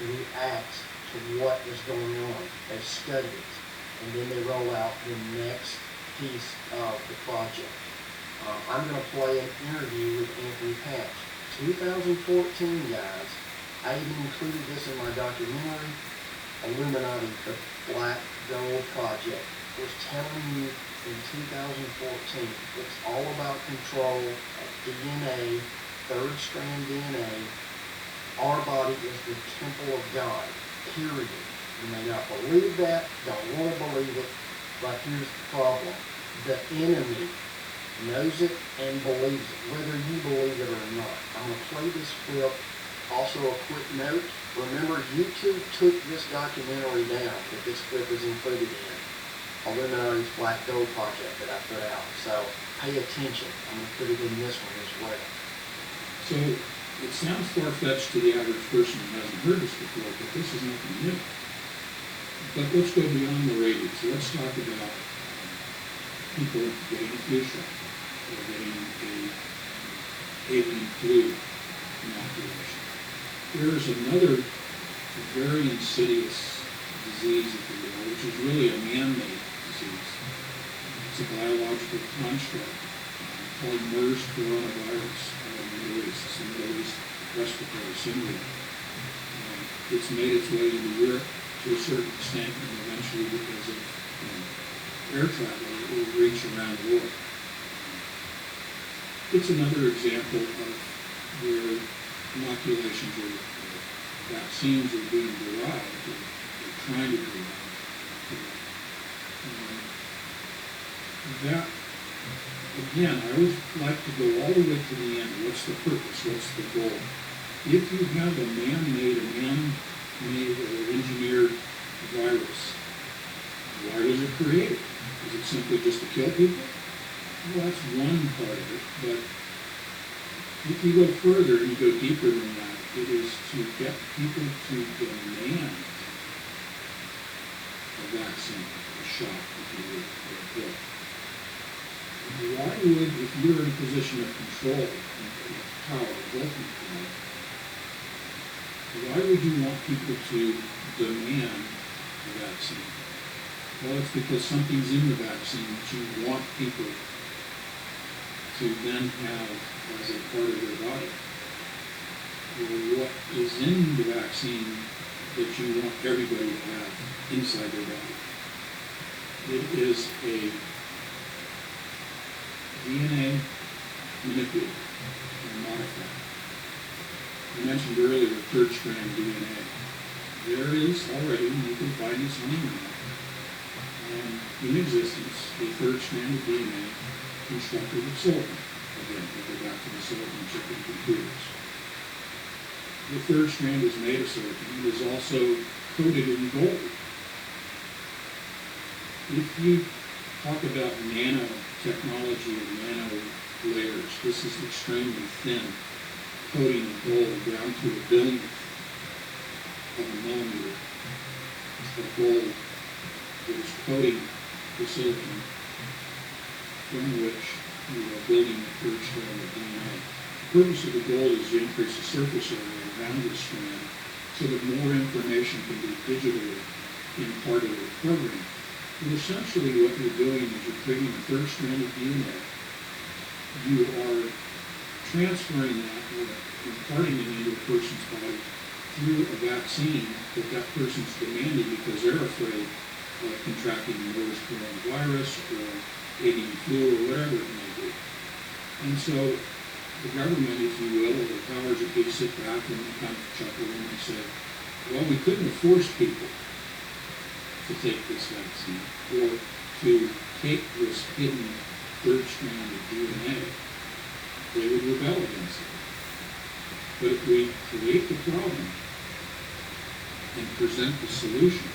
reacts to what is going on. They study it, and then they roll out the next piece of the project. I'm going to play an interview with Anthony Patch. 2014, guys. I even included this in my documentary, Illuminati, the Black Gold Project. I was telling you in 2014, it's all about control of DNA, third strand DNA. Our body is the temple of God, period. You may not believe that, don't want to believe it, but here's the problem. The enemy knows it and believes it, whether you believe it or not. I'm going to play this clip. Also a quick note, remember YouTube took this documentary down that this clip is included in. Illuminati's Black Gold Project that I put out. So pay attention. I'm going to put it in this one as well. So it sounds far-fetched to the average person who hasn't heard this before, but this is nothing new. But let's go beyond the ratings. Let's talk about people getting a flu shot or getting a avian flu inoculation. There's another very insidious disease, if you will, which is really a man-made disease. It's a biological construct called MERS coronavirus, Middle East. It's the Middle East respiratory syndrome. It's made its way into Europe to a certain extent, and eventually, because of air travel, it will reach around the world. It's another example of where inoculations or vaccines are being derived, or they're trying to derive. That, again, I always like to go all the way to the end. What's the purpose? What's the goal? If you have a man-made or engineered virus. Why was it created? Is it simply just to kill people? Well, that's one part of it, but if you go further and you go deeper than that, it is to get people to demand a vaccine, a shot, if you will, or a pill. Why would, if you're in a position of control and power, ultimate power, why would you want people to demand a vaccine? Well, it's because something's in the vaccine that you want people to then have as a part of their body. Well, what is in the vaccine that you want everybody to have inside their body? It is a DNA manipulator and modifier. I mentioned earlier third strand DNA. There is already, you can find this on the internet, in existence, a third strand of DNA constructed with silicon. Again, we go back to the silicon chip in computers. The third strand is made of silicon. It is also coated in gold. If you talk about nanotechnology or nano layers, this is extremely thin coating of gold down to a billionth of a millimeter of gold that is coating the silicon from which you are building the third strand of DNA. The purpose of the gold is to increase the surface area around the strand so that more information can be digitally imparted or programmed. And essentially what you're doing is you're creating a third strand of DNA. You are transferring that or imparting it into a person's body through a vaccine that that person's demanded because they're afraid of contracting the newest coronavirus or avian flu or whatever it may be. And so the government, if you will, or the powers that be, sit back and kind of chuckle and say, well, we couldn't have forced people to take this vaccine or to take this hidden third strand of DNA. They would rebel against it. But if we create the problem and present the solution,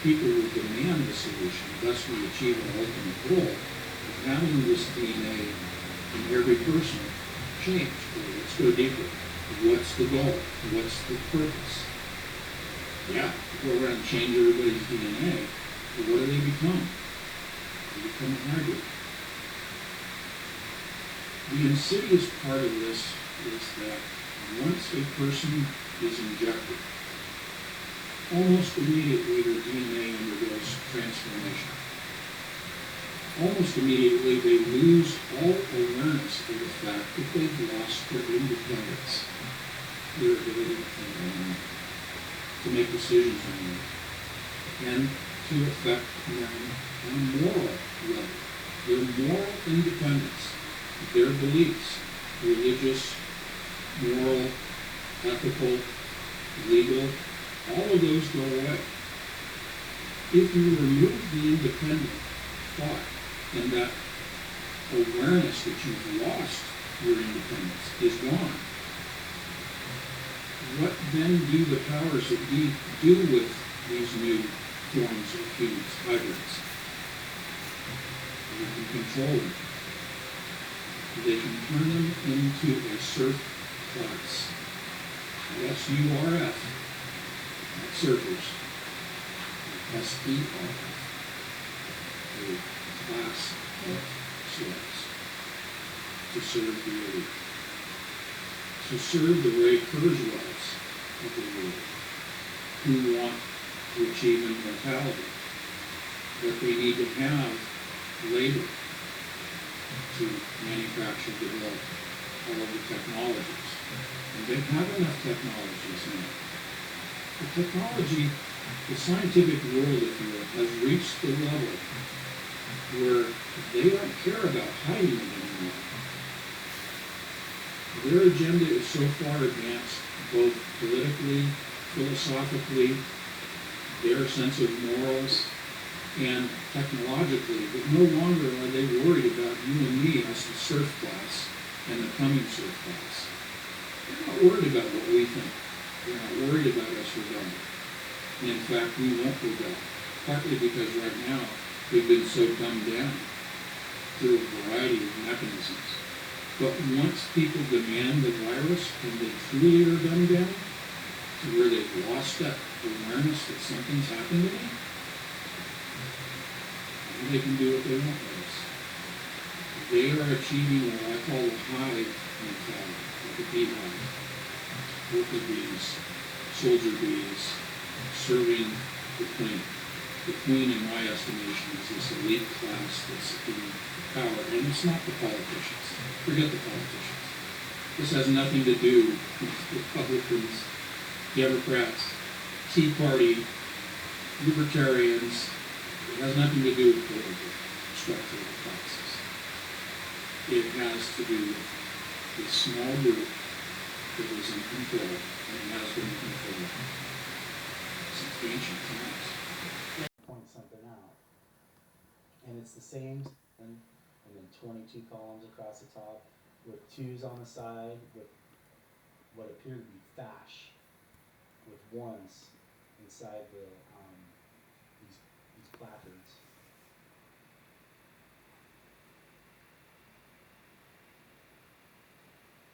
people will demand the solution. Thus we achieve our ultimate goal of having this DNA in every person change. Well, let's go deeper. What's the goal? What's the purpose? Yeah, go around and change everybody's DNA, but what do they become? They become a hybrid. The insidious part of this is that once a person is injected, almost immediately their DNA undergoes transformation. Almost immediately they lose all awareness of the fact that they've lost their independence, their ability to think on their own, to make decisions on their own, and to affect them on a moral level. Their moral independence, their beliefs, religious, moral, ethical, legal, all of those go away. If you remove the independent thought and that awareness that you've lost your independence is gone, what then do the powers that be do with these new forms of humans, hybrids? They can control them. They can turn them into a serf class. S-U-R-F. Not surfers. S-E-R-F. A class of slaves. To serve the elite. To serve the Ray Kurzweils of the world, who want to achieve immortality, but they need to have labor to manufacture, develop all of the technologies. And they have enough technologies now. The technology, the scientific world, if you will, has reached the level where they don't care about hiding it anymore. Their agenda is so far advanced, both politically, philosophically, their sense of morals, and technologically, that no longer are they worried about you and me as the serf class and the coming serf class. They're not worried about what we think. They're not worried about us rebelling. And in fact, we won't go down, partly because right now we've been so dumbed down through a variety of mechanisms. But once people demand the virus and they truly are dumbed down to where they've lost that awareness that something's happened to me, they can do what they want with us. They are achieving what I call the hive mentality, like a beehive. Worker bees, soldier bees, serving the queen. The queen, in my estimation, is this elite class that's in power, and it's not the politicians. Forget the politicians. This has nothing to do with Republicans, Democrats, Tea Party, Libertarians. It has nothing to do with political structure of the classes. It has to do with this small group that is in control, and it has been in control since ancient times. Point something out. And it's the same, and then 22 columns across the top, with 2s on the side, with what appear to be fash, with 1s inside these placards.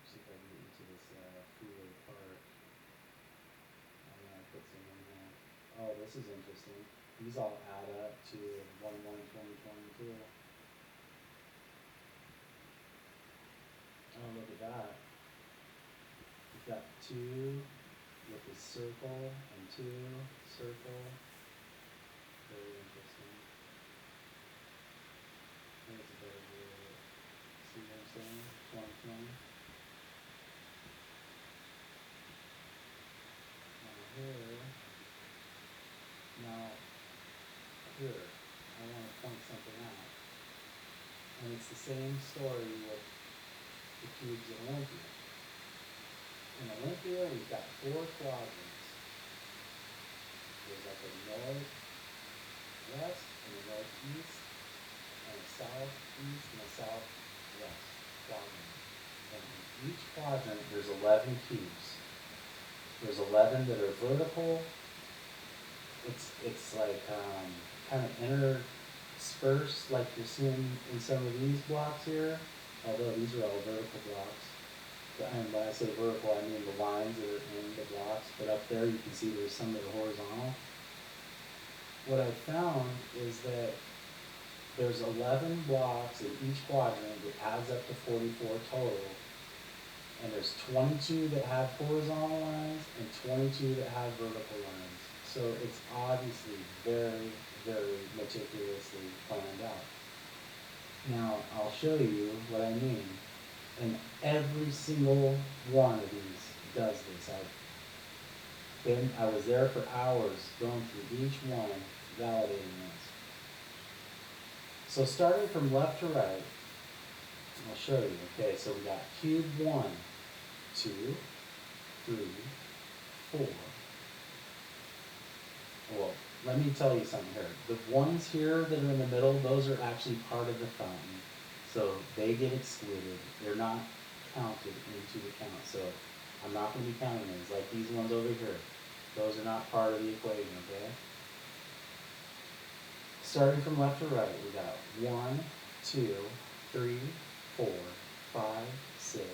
See if I can get into this freeway park. I'm gonna put some in there. Oh, this is interesting. These all add up to 1/1/2022. Oh, look at that. We've got 2 with a circle and 2 circle. Very interesting. There's a better view of it. See what I'm saying? 2020. Now here, I want to point something out. And it's the same story with the cubes in Olympia. In Olympia, we've got 4 quadrants. There's like a northwest and a northeast, and a southeast and a southwest quadrant. And in each quadrant, there's 11 cubes. There's 11 that are vertical. It's like kind of interspersed, like you're seeing in some of these blocks here. Although these are all vertical blocks. And when I say vertical, I mean the lines that are in the blocks. But up there, you can see there's some that are horizontal. What I found is that there's 11 blocks in each quadrant that adds up to 44 total. And there's 22 that have horizontal lines and 22 that have vertical lines. So it's obviously very, very meticulously planned out. Now, I'll show you what I mean. And every single one of these does this. I was there for hours going through each one, validating this. So starting from left to right, I'll show you. Okay, so we got cube 1, 2, 3, 4. Well, let me tell you something here. The ones here that are in the middle, those are actually part of the fountain. So they get excluded. They're not counted into the count. So I'm not going to be counting those. Like these ones over here. Those are not part of the equation, okay? Starting from left to right, we got 1, 2, 3, 4, 5, 6,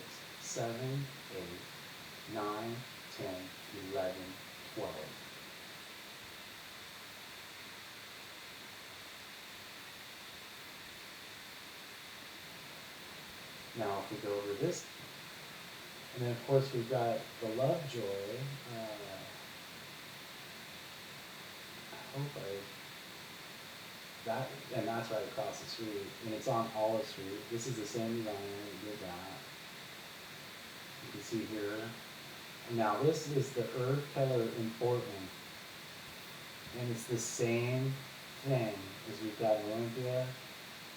7, 8, 9, 10, 11, 12. Now if we go over this, and then of course we've got the Lovejoy, and that's right across the street, and it's on Olive Street. This is the same designer who did that. You can see here. Now this is the Irv Keller in Portland, and it's the same thing as we've got in Olympia.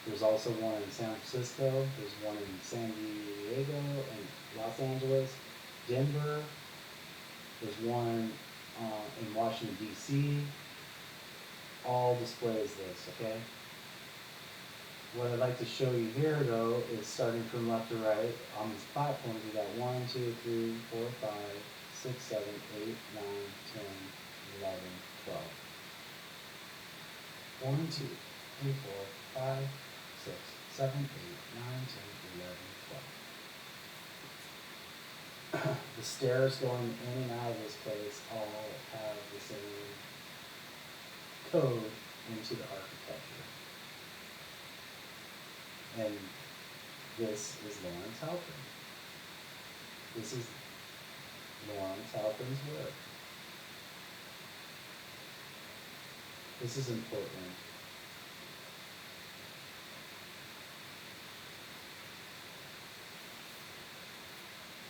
There's also one in San Francisco, there's one in San Diego and Los Angeles, Denver, there's one in Washington, D.C., all displays this, okay? What I'd like to show you here, though, is starting from left to right. On these platforms, we got 1, 2, 3, 4, 5, 6, 7, 8, 9, 10, 11, 12. 1, 2, 3, 4, 5, 6, 7, 8, 9, 10, 11, 12. The stairs going in and out of this place all have the same code into the architecture. And this is Lawrence Halpern. This is Lawrence Halpern's work. This is important.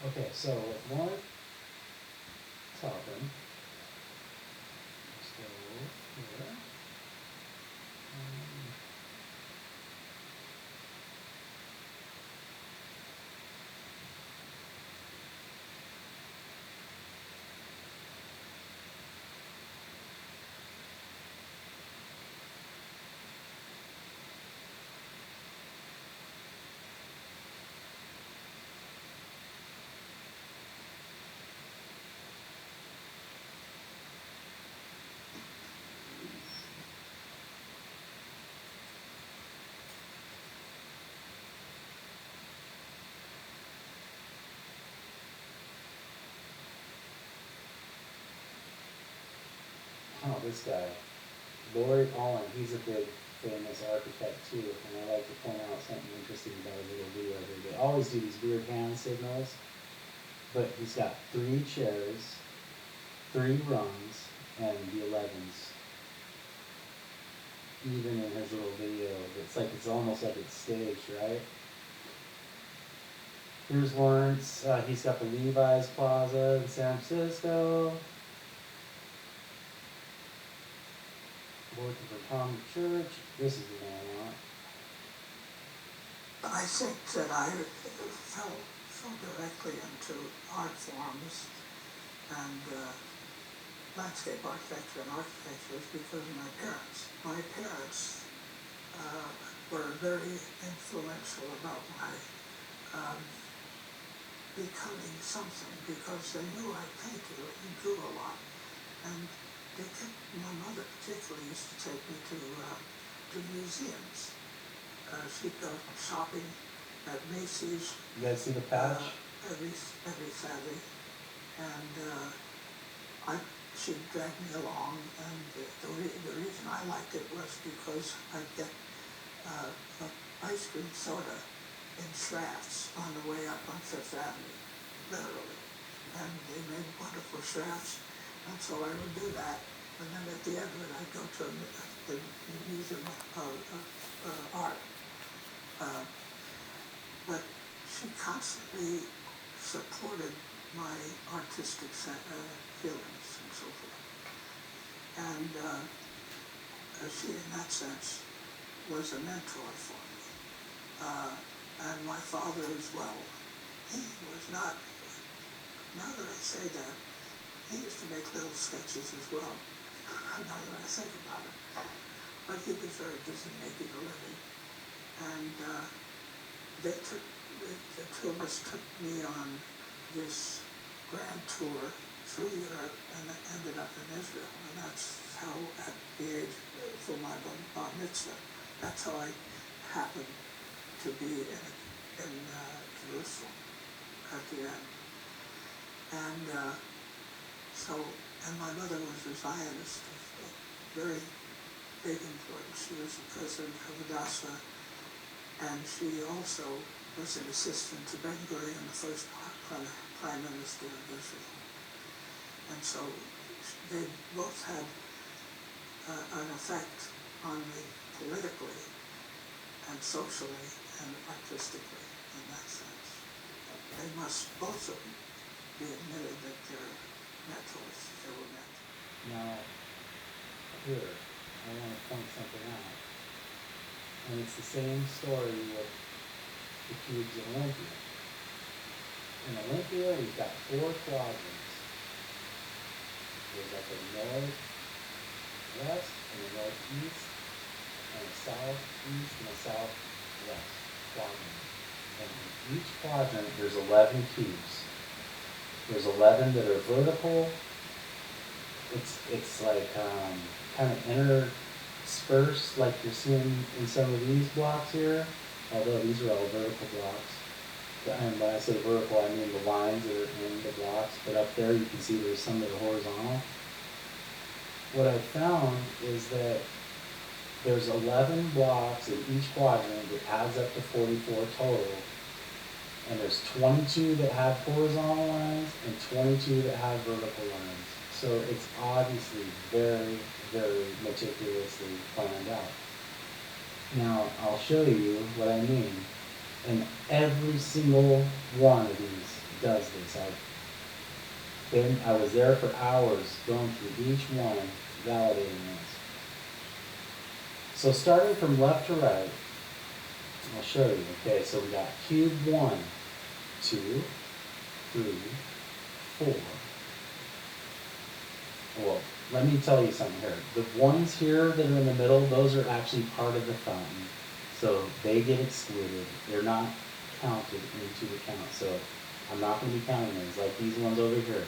Okay, so with Lawrence Halpern, let's go here. Oh, this guy, Lord Allen, he's a big famous architect too, and I like to point out something interesting about his little video here. They always do these weird hand signals, but he's got 3 chairs, 3 rungs, and the 11s. Even in his little video, it's almost like it's staged, right? Here's Lawrence. He's got the Levi's Plaza in San Francisco. Working for Tom Church. This is the one I want. I think that I fell so directly into art forms and landscape architecture and architecture is because of my parents. My parents were very influential about my becoming something because they knew I painted and drew a lot. And my mother particularly used to take me to museums. She'd go shopping at Macy's. You guys see the patch? Every Saturday, and she'd drag me along. And the reason I liked it was because I'd get ice cream soda in Schrafft's on the way up on Fifth Avenue, literally. And they made wonderful Schrafft's. And so I would do that, and then at the end of it, I'd go to the Museum of Art. But she constantly supported my artistic feelings and so forth. And she, in that sense, was a mentor for me. And my father as well. He was not, now that I say that, he used to make little sketches as well, now that I think about it. But he was very busy making a living. And the two of us took me on this grand tour through Europe and ended up in Israel. And that's how, at the age for my bar mitzvah, that's how I happened to be in Jerusalem at the end. And and my mother was a Zionist, a very big influence. She was the president of Hadassah, and she also was an assistant to Ben Gurion, the first prime minister of Israel. And so they both had an effect on me politically and socially and artistically in that sense. They must both of them be admitted that they're mentors. They were mentors. Now, here, I want to point something out. And it's the same story with the cubes in Olympia. In Olympia, we've got 4 quadrants. There's like a northwest and a northeast and a southeast and a southwest quadrant. And in each quadrant, there's 11 cubes. There's 11 that are vertical, It's like kind of interspersed, like you're seeing in some of these blocks here. Although these are all vertical blocks. And when I say vertical, I mean the lines that are in the blocks. But up there, you can see there's some that are horizontal. What I found is that there's 11 blocks in each quadrant that adds up to 44 total. And there's 22 that have horizontal lines and 22 that have vertical lines. So it's obviously very, very meticulously planned out. Now, I'll show you what I mean. And every single one of these does this. I was there for hours going through each one, validating this. So starting from left to right, I'll show you. Okay, so we got cube 1, 2, 3, 4. Well, let me tell you something here. The ones here that are in the middle, those are actually part of the fountain. So they get excluded. They're not counted into the count. So I'm not going to be counting those, like these ones over here.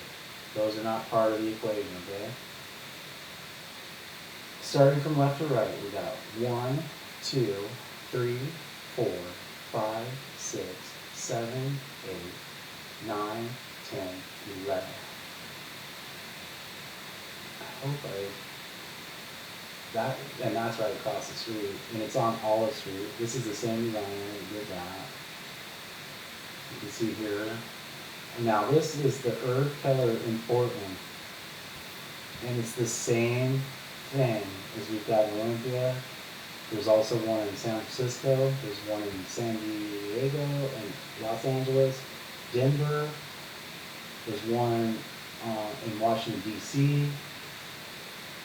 Those are not part of the equation, okay? Starting from left to right, we got 1, 2, 3, 4, 5, 6, 7, 8, 9, 10, 11. I hope and that's right across the street, and it's on Olive Street. This is the same designer that did that. You can see here. Now this is the Earth Keller in Portland, and it's the same thing as we've got in Olympia. There's also one in San Francisco. There's one in San Diego and Los Angeles, Denver. There's one in Washington, D.C.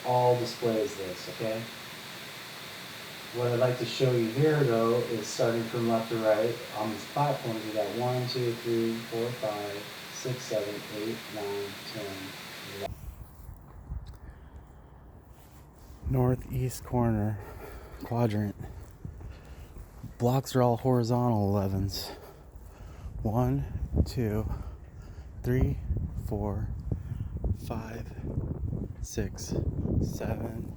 All displays this, okay? What I'd like to show you here, though, is starting from left to right. On these platforms, we got 1, 2, 3, 4, 5, 6, 7, 8, 9, 10, 11. Northeast corner, quadrant. Blocks are all horizontal 11s. 1, 2, 3, 4, 5, 6, 7,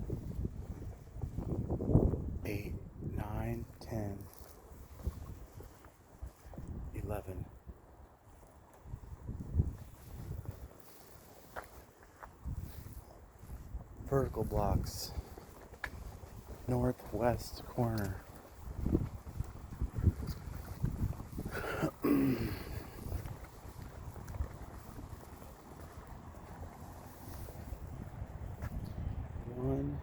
8, 9, 10, 11. Vertical blocks. Northwest corner. One,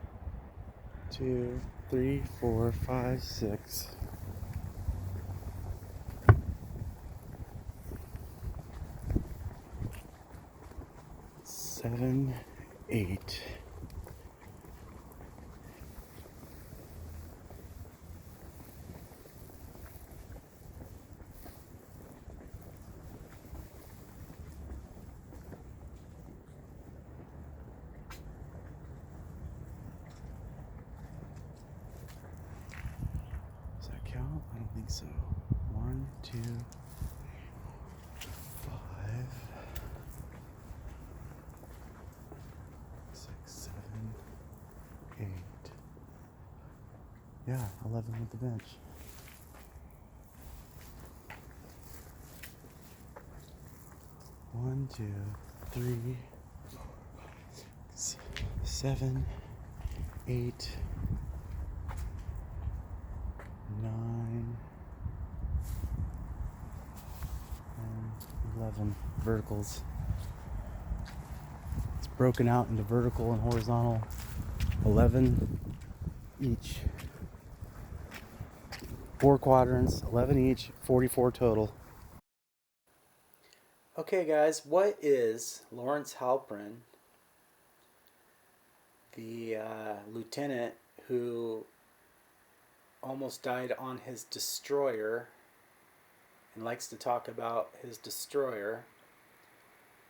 2, 3, 4, 5, 6. 7, 8. Does that count? I don't think so. 1, 2, 5, 6, 7, 8. Yeah, 11 with the bench. One, 2, 3, 6, 7, 8, 9, and 11 verticals. It's broken out into vertical and horizontal, 11 each. 4 quadrants, 11 each, 44 total. Okay guys, what is Lawrence Halprin, the lieutenant who almost died on his destroyer and likes to talk about his destroyer,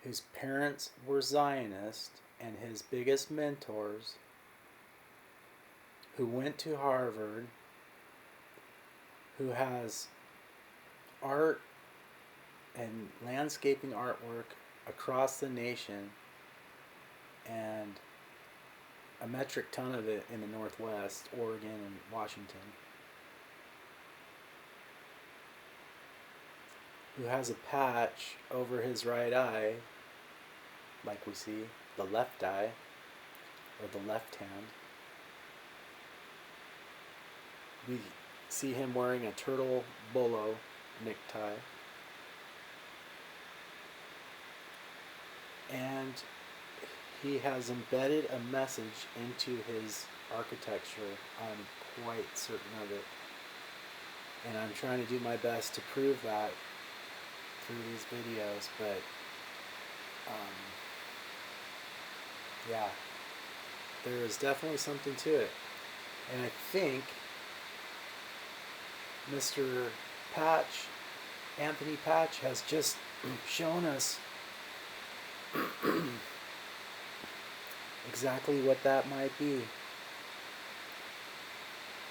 whose parents were Zionists and his biggest mentors, who went to Harvard, who has art and landscaping artwork across the nation, and a metric ton of it in the Northwest, Oregon and Washington, who has a patch over his right eye, like we see, the left eye, or the left hand. We see him wearing a turtle bolo necktie. And he has embedded a message into his architecture. I'm quite certain of it. And I'm trying to do my best to prove that through these videos, but yeah, there is definitely something to it. And I think Mr. Patch, Anthony Patch, has just shown us exactly what that might be.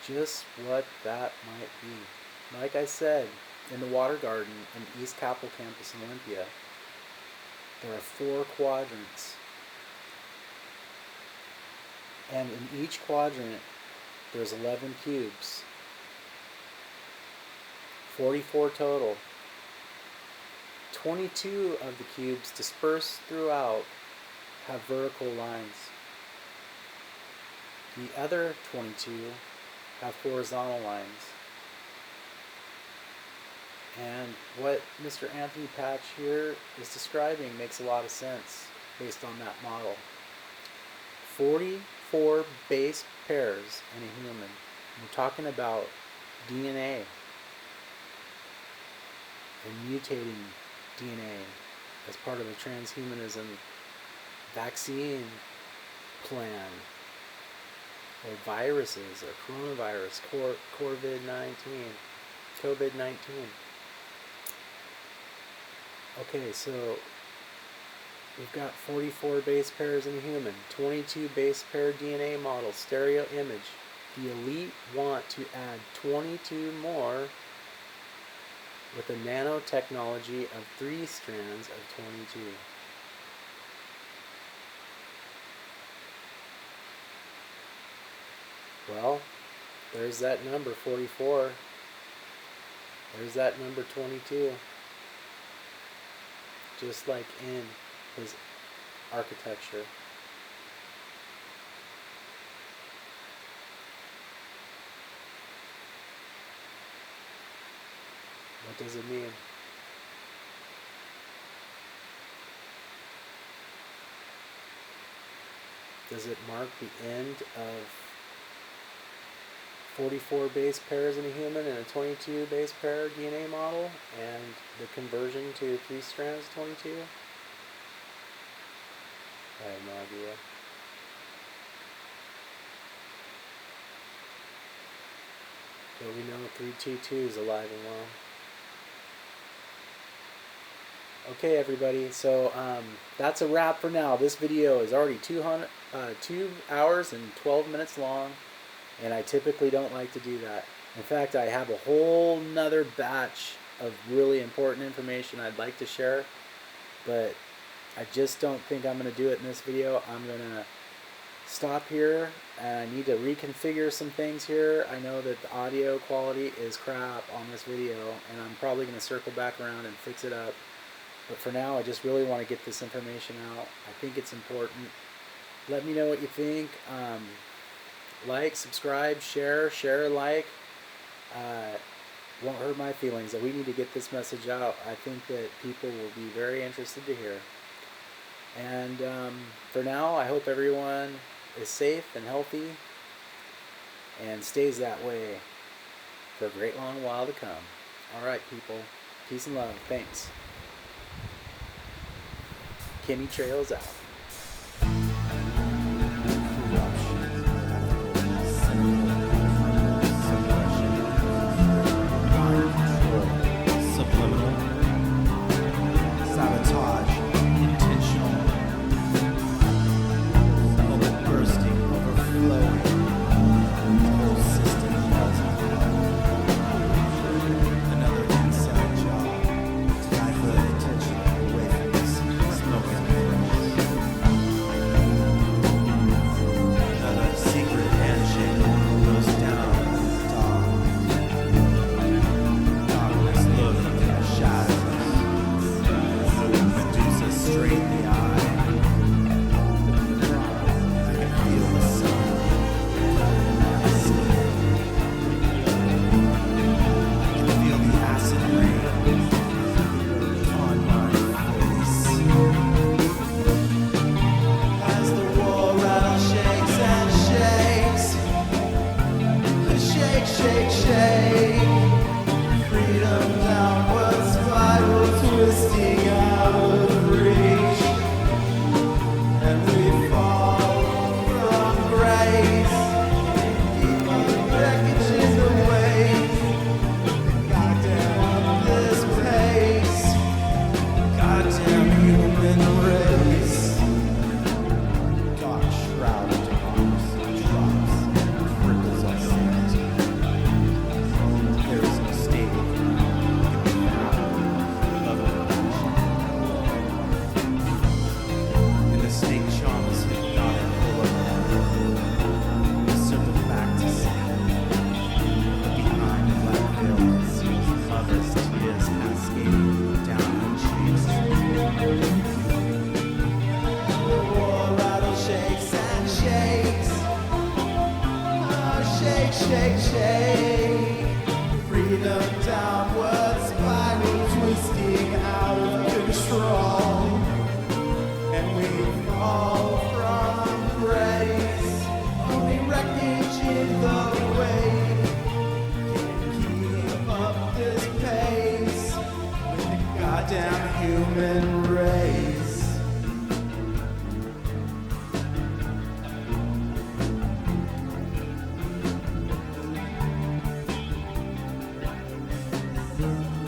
Just what that might be. Like I said, in the Water Garden in East Capitol Campus in Olympia, there are 4 quadrants. And in each quadrant, there's 11 cubes. 44 total. 22 of the cubes dispersed throughout have vertical lines. The other 22 have horizontal lines. And what Mr. Anthony Patch here is describing makes a lot of sense based on that model. 44 base pairs in a human. We're talking about DNA and mutating DNA as part of a transhumanism vaccine plan, or viruses, or coronavirus, COVID-19. Okay, so we've got 44 base pairs in a human, 22 base pair DNA models, stereo image. The elite want to add 22 more with a nanotechnology of 3 strands of 22. Well, there's that number 44. There's that number 22. Just like in his architecture. What does it mean? Does it mark the end of 44 base pairs in a human and a 22 base pair DNA model and the conversion to 3 strands 22? I have no idea. But we know 322 is alive and well. Okay, everybody, so that's a wrap for now. This video is already 2 hours and 12 minutes long, and I typically don't like to do that. In fact, I have a whole nother batch of really important information I'd like to share, but I just don't think I'm going to do it in this video. I'm going to stop here, and I need to reconfigure some things here. I know that the audio quality is crap on this video, and I'm probably going to circle back around and fix it up. But for now, I just really want to get this information out. I think it's important. Let me know what you think. Like, subscribe, share, like. Won't hurt my feelings that we need to get this message out. I think that people will be very interested to hear. And for now, I hope everyone is safe and healthy and stays that way for a great long while to come. All right, people. Peace and love. Thanks. Kimmy Trails out. Amen.